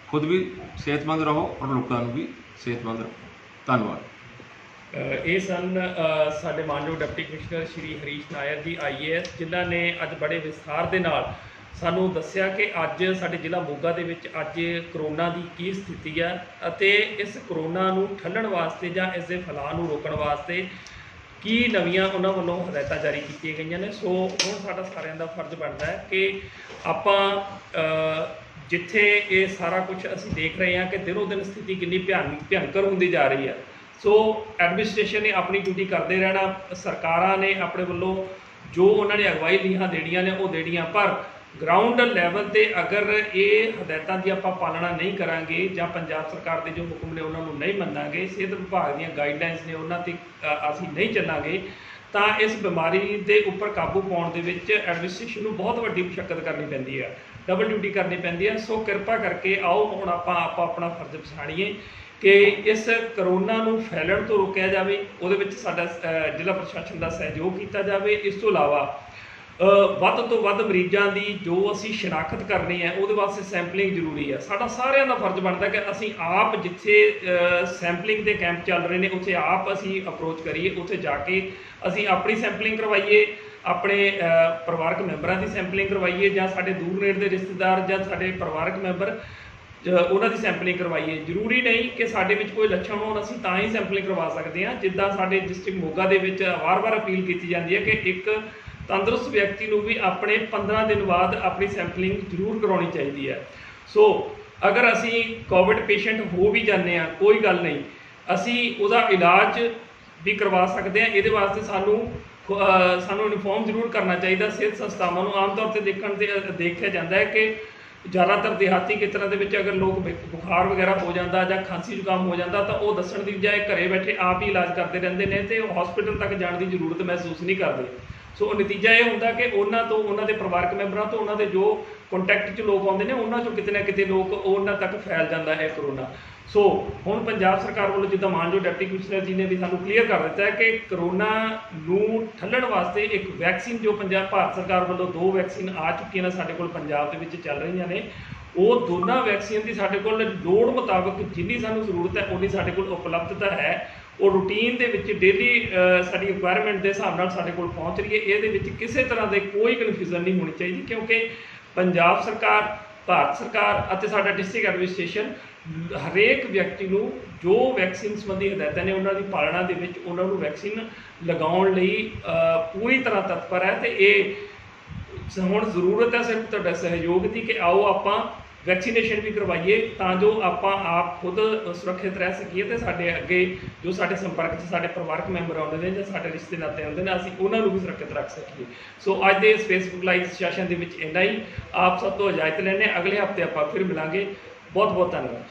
ਖੁਦ ਵੀ ਸਿਹਤਮੰਦ ਰਹੋ ਔਰ ਲੋਕਾਂ ਨੂੰ ਵੀ ਸਿਹਤਮੰਦ ਰੱਖੋ। ਧੰਨਵਾਦ। ਇਹ ਸਨ ਸਾਡੇ ਮਾਨਯੋਗ ਡਿਪਟੀ ਕਮਿਸ਼ਨਰ ਸ਼੍ਰੀ ਹਰੀਸ਼ ਨਾਇਰ ਜੀ IAS, ਜਿਨ੍ਹਾਂ ਨੇ ਅੱਜ ਬੜੇ ਵਿਸਥਾਰ ਦੇ ਨਾਲ ਸਾਨੂੰ ਦੱਸਿਆ ਕਿ ਅੱਜ ਸਾਡੇ ਜ਼ਿਲ੍ਹਾ ਮੋਗਾ ਦੇ ਵਿੱਚ ਅੱਜ ਕਰੋਨਾ ਦੀ ਕੀ ਸਥਿਤੀ ਹੈ ਅਤੇ ਇਸ ਕਰੋਨਾ ਨੂੰ ਠੱਲਣ ਵਾਸਤੇ ਜਾਂ ਇਸ ਦੇ ਫੈਲਾਅ ਨੂੰ ਰੋਕਣ ਵਾਸਤੇ ਕੀ ਨਵੀਆਂ ਉਹਨਾਂ ਵੱਲੋਂ ਹਦਾਇਤਾਂ ਜਾਰੀ ਕੀਤੀਆਂ ਗਈਆਂ ਨੇ। ਸੋ ਹੁਣ ਸਾਡਾ ਸਾਰਿਆਂ ਦਾ ਫਰਜ਼ ਬਣਦਾ ਹੈ ਕਿ ਆਪਾਂ ਜਿੱਥੇ ਇਹ ਸਾਰਾ ਕੁਝ ਅਸੀਂ ਦੇਖ ਰਹੇ ਹਾਂ ਕਿ ਦਿਨੋਂ ਦਿਨ ਸਥਿਤੀ ਕਿੰਨੀ ਭਿਆਨਕ ਹੁੰਦੀ ਜਾ ਰਹੀ ਹੈ, ਸੋ ਐਡਮਿਨਿਸਟ੍ਰੇਸ਼ਨ ਨੇ ਆਪਣੀ ਡਿਊਟੀ ਕਰਦੇ ਰਹਿਣਾ, ਸਰਕਾਰਾਂ ਨੇ ਆਪਣੇ ਵੱਲੋਂ ਜੋ ਉਹਨਾਂ ਨੇ ਅਗਵਾਈ ਲੀਹਾਂ ਦੇਣੀਆਂ ਨੇ ਉਹ ਦੇਣੀਆਂ, ਪਰ ਗਰਾਊਂਡ ਲੈਵਲ ਤੇ ਅਗਰ ਇਹ ਹਦਾਇਤਾਂ ਦੀ ਆਪਾਂ ਪਾਲਣਾ ਨਹੀਂ ਕਰਾਂਗੇ ਜਾਂ ਪੰਜਾਬ ਸਰਕਾਰ ਦੇ ਜੋ ਹੁਕਮ ਨੇ ਉਹਨਾਂ ਨੂੰ ਨਹੀਂ ਮੰਨਾਂਗੇ, ਸਿਹਤ ਵਿਭਾਗ ਦੀਆਂ ਗਾਈਡਲਾਈਨਸ ਨੇ ਉਹਨਾਂ ਤੇ ਅਸੀਂ ਨਹੀਂ ਚੱਲਾਂਗੇ, ਤਾਂ ਇਸ ਬਿਮਾਰੀ ਦੇ ਉੱਪਰ ਕਾਬੂ ਪਾਉਣ ਦੇ ਵਿੱਚ ਐਡਮਿਨਿਸਟ੍ਰੇਸ਼ਨ ਨੂੰ ਬਹੁਤ ਵੱਡੀ ਮੁਸ਼ੱਕਤ ਕਰਨੀ ਪੈਂਦੀ ਹੈ, ਡਬਲ ਡਿਊਟੀ ਕਰਨੀ ਪੈਂਦੀ ਹੈ। ਸੋ ਕਿਰਪਾ ਕਰਕੇ ਆਓ ਹੁਣ ਆਪਾਂ ਆਪਣਾ ਫਰਜ਼ ਪਛਾਣੀਏ ਕਿ ਇਸ ਕਰੋਨਾ ਨੂੰ ਫੈਲਣ ਤੋਂ ਰੋਕਿਆ ਜਾਵੇ, ਉਹਦੇ ਵਿੱਚ ਸਾਡਾ ਜ਼ਿਲ੍ਹਾ ਪ੍ਰਸ਼ਾਸਨ ਦਾ ਸਹਿਯੋਗ ਕੀਤਾ ਜਾਵੇ। ਇਸ ਤੋਂ ਇਲਾਵਾ ਵੱਧ ਤੋਂ ਵੱਧ ਮਰੀਜ਼ਾਂ ਦੀ ਜੋ ਅਸੀਂ ਸ਼ਨਾਖਤ ਕਰਨੀ ਹੈ ਉਹਦੇ ਵਾਸਤੇ ਸੈਂਪਲਿੰਗ ਜ਼ਰੂਰੀ ਹੈ। ਸਾਡਾ ਸਾਰਿਆਂ ਦਾ ਫਰਜ਼ ਬਣਦਾ ਕਿ ਅਸੀਂ ਆਪ ਜਿੱਥੇ ਸੈਂਪਲਿੰਗ ਦੇ ਕੈਂਪ ਚੱਲ ਰਹੇ ਨੇ ਉੱਥੇ ਆਪ ਅਸੀਂ ਅਪਰੋਚ ਕਰੀਏ, ਉੱਥੇ ਜਾ ਕੇ ਅਸੀਂ ਆਪਣੀ ਸੈਂਪਲਿੰਗ ਕਰਵਾਈਏ, ਆਪਣੇ ਪਰਿਵਾਰਕ ਮੈਂਬਰਾਂ ਦੀ ਸੈਂਪਲਿੰਗ ਕਰਵਾਈਏ, ਜਾਂ ਸਾਡੇ ਦੂਰ ਨੇੜੇ ਦੇ ਰਿਸ਼ਤੇਦਾਰ ਜਾਂ ਸਾਡੇ ਪਰਿਵਾਰਕ ਮੈਂਬਰ ਉਹਨਾਂ ਦੀ ਸੈਂਪਲਿੰਗ ਕਰਵਾਈਏ। ਜ਼ਰੂਰੀ ਨਹੀਂ ਕਿ ਸਾਡੇ ਵਿੱਚ ਕੋਈ ਲੱਛਣ ਹੋਣ ਅਸੀਂ ਤਾਂ ਹੀ ਸੈਂਪਲਿੰਗ ਕਰਵਾ ਸਕਦੇ ਹਾਂ। ਜਿੱਦਾਂ ਸਾਡੇ ਡਿਸਟ੍ਰਿਕਟ ਮੋਗਾ ਦੇ ਵਿੱਚ ਵਾਰ-ਵਾਰ ਅਪੀਲ ਕੀਤੀ ਜਾਂਦੀ ਹੈ ਕਿ ਇੱਕ ਤੰਦਰੁਸਤ ਵਿਅਕਤੀ ਨੂੰ ਵੀ ਆਪਣੇ 15 ਦਿਨ ਬਾਅਦ ਆਪਣੀ ਸੈਂਪਲਿੰਗ ਜ਼ਰੂਰ ਕਰਾਉਣੀ ਚਾਹੀਦੀ ਹੈ। ਸੋ ਅਗਰ ਅਸੀਂ ਕੋਵਿਡ ਪੇਸ਼ੈਂਟ ਹੋ ਵੀ ਜਾਂਦੇ ਹਾਂ, ਕੋਈ ਗੱਲ ਨਹੀਂ, ਅਸੀਂ ਉਹਦਾ ਇਲਾਜ ਵੀ ਕਰਵਾ ਸਕਦੇ ਹਾਂ। ਇਹਦੇ ਵਾਸਤੇ ਸਾਨੂੰ ਇਨਫੋਰਮ ਜ਼ਰੂਰ ਕਰਨਾ ਚਾਹੀਦਾ ਸਿਹਤ ਸੰਸਥਾਵਾਂ ਨੂੰ। ਆਮ ਤੌਰ ਤੇ ਦੇਖਿਆ ਜਾਂਦਾ ਹੈ ਕਿ ਜ਼ਿਆਦਾਤਰ ਦਿਹਾਤੀ ਖੇਤਰਾਂ ਦੇ ਵਿੱਚ ਅਗਰ ਲੋਕ ਬੁਖਾਰ ਵਗੈਰਾ ਹੋ ਜਾਂਦਾ ਜਾਂ ਖਾਂਸੀ ਜ਼ੁਕਾਮ ਹੋ ਜਾਂਦਾ ਤਾਂ ਉਹ ਦੱਸਣ ਦੀ ਬਜਾਏ ਘਰੇ ਬੈਠੇ ਆਪ ਹੀ ਇਲਾਜ ਕਰਦੇ ਰਹਿੰਦੇ ਨੇ ਤੇ ਹਸਪੀਟਲ ਤੱਕ ਜਾਣ ਦੀ ਜ਼ਰੂਰਤ ਮਹਿਸੂਸ ਨਹੀਂ ਕਰਦੇ। ਸੋ ਨਤੀਜਾ ਇਹ ਹੁੰਦਾ ਕਿ ਉਹਨਾਂ ਤੋਂ, ਉਹਨਾਂ ਦੇ ਪਰਿਵਾਰਕ ਮੈਂਬਰਾਂ ਤੋਂ, ਉਹਨਾਂ ਦੇ ਜੋ ਕੰਟੈਕਟ 'ਚ ਲੋਕ ਆਉਂਦੇ ਨੇ ਉਹਨਾਂ 'ਚੋਂ ਕਿਤੇ ਨਾ ਕਿਤੇ ਲੋਕ ਉਹਨਾਂ ਤੱਕ ਫੈਲ ਜਾਂਦਾ ਹੈ ਕਰੋਨਾ। ਸੋ ਹੁਣ ਪੰਜਾਬ ਸਰਕਾਰ ਵੱਲੋਂ ਜਿੱਦਾਂ ਮਾਨਯੋਗ ਡਿਪਟੀ ਕਮਿਸ਼ਨਰ ਜੀ ਨੇ ਵੀ ਸਾਨੂੰ ਕਲੀਅਰ ਕਰ ਦਿੱਤਾ ਹੈ ਕਿ ਕਰੋਨਾ ਨੂੰ ਠੱਲਣ ਵਾਸਤੇ ਇੱਕ ਵੈਕਸੀਨ ਜੋ ਭਾਰਤ ਸਰਕਾਰ ਵੱਲੋਂ 2 ਵੈਕਸੀਨ ਆ ਚੁੱਕੀਆਂ ਨੇ ਸਾਡੇ ਕੋਲ ਪੰਜਾਬ ਦੇ ਵਿੱਚ ਚੱਲ ਰਹੀਆਂ ਨੇ, ਉਹ ਦੋਨਾਂ ਵੈਕਸੀਨ ਦੀ ਸਾਡੇ ਕੋਲ ਲੋੜ ਮੁਤਾਬਕ ਜਿੰਨੀ ਸਾਨੂੰ ਜ਼ਰੂਰਤ ਹੈ ਉਨੀ ਸਾਡੇ ਕੋਲ ਉਪਲਬਧਤਾ ਹੈ। ਉਹ ਰੂਟੀਨ ਦੇ ਵਿੱਚ ਡੇਲੀ ਸਾਡੀ ਰਿਕੁਆਇਰਮੈਂਟ ਦੇ ਹਿਸਾਬ ਨਾਲ ਸਾਡੇ ਕੋਲ ਪਹੁੰਚ ਰਹੀ ਹੈ। ਇਹਦੇ ਵਿੱਚ ਕਿਸੇ ਤਰ੍ਹਾਂ ਦੇ ਕੋਈ ਕਨਫਿਊਜ਼ਨ ਨਹੀਂ ਹੋਣੀ ਚਾਹੀਦੀ, ਕਿਉਂਕਿ ਪੰਜਾਬ ਸਰਕਾਰ, ਭਾਰਤ ਸਰਕਾਰ ਅਤੇ ਸਾਡਾ ਡਿਸਟ੍ਰਿਕਟ ਐਡਮਿਨਿਸਟ੍ਰੇਸ਼ਨ ਹਰੇਕ ਵਿਅਕਤੀ ਨੂੰ ਜੋ ਵੈਕਸੀਨ ਸੰਬੰਧੀ ਹਦਾਇਤਾਂ ਨੇ ਉਹਨਾਂ ਦੀ ਪਾਲਣਾ ਦੇ ਵਿੱਚ ਉਹਨਾਂ ਨੂੰ ਵੈਕਸੀਨ ਲਗਾਉਣ ਲਈ ਪੂਰੀ ਤਰ੍ਹਾਂ ਤਤਪਰ ਹੈ। ਤੇ ਇਹ ਹੁਣ ਜ਼ਰੂਰਤ ਹੈ ਸਿਰਫ ਤੁਹਾਡਾ ਸਹਿਯੋਗ ਦੀ ਕਿ ਆਓ ਆਪਾਂ ਵੈਕਸੀਨੇਸ਼ਨ ਵੀ ਕਰਵਾਈਏ ਤਾਂ ਜੋ ਆਪਾਂ ਆਪ ਖੁਦ ਸੁਰੱਖਿਅਤ ਰਹਿ ਸਕੀਏ ਤੇ ਸਾਡੇ ਅੱਗੇ ਜੋ ਸਾਡੇ ਸੰਪਰਕ 'ਚ ਸਾਡੇ ਪਰਿਵਾਰਕ ਮੈਂਬਰ ਆਉਂਦੇ ਨੇ ਜਾਂ ਸਾਡੇ ਰਿਸ਼ਤੇ ਨਾਤੇ ਆਉਂਦੇ ਨੇ ਅਸੀਂ ਉਹਨਾਂ ਨੂੰ ਵੀ ਸੁਰੱਖਿਅਤ ਰੱਖ ਸਕੀਏ। ਸੋ ਅੱਜ ਦੇ ਇਸ ਫੇਸਬੁੱਕ ਲਾਈਵ ਸੈਸ਼ਨ ਦੇ ਵਿੱਚ ਇੰਨਾ ਹੀ। ਆਪ ਸਭ ਤੋਂ ਇਜਾਜ਼ਤ ਲੈਂਦੇ ਹਾਂ, ਅਗਲੇ ਹਫ਼ਤੇ ਆਪਾਂ ਫਿਰ ਮਿਲਾਂਗੇ। ਬਹੁਤ ਬਹੁਤ ਧੰਨਵਾਦ।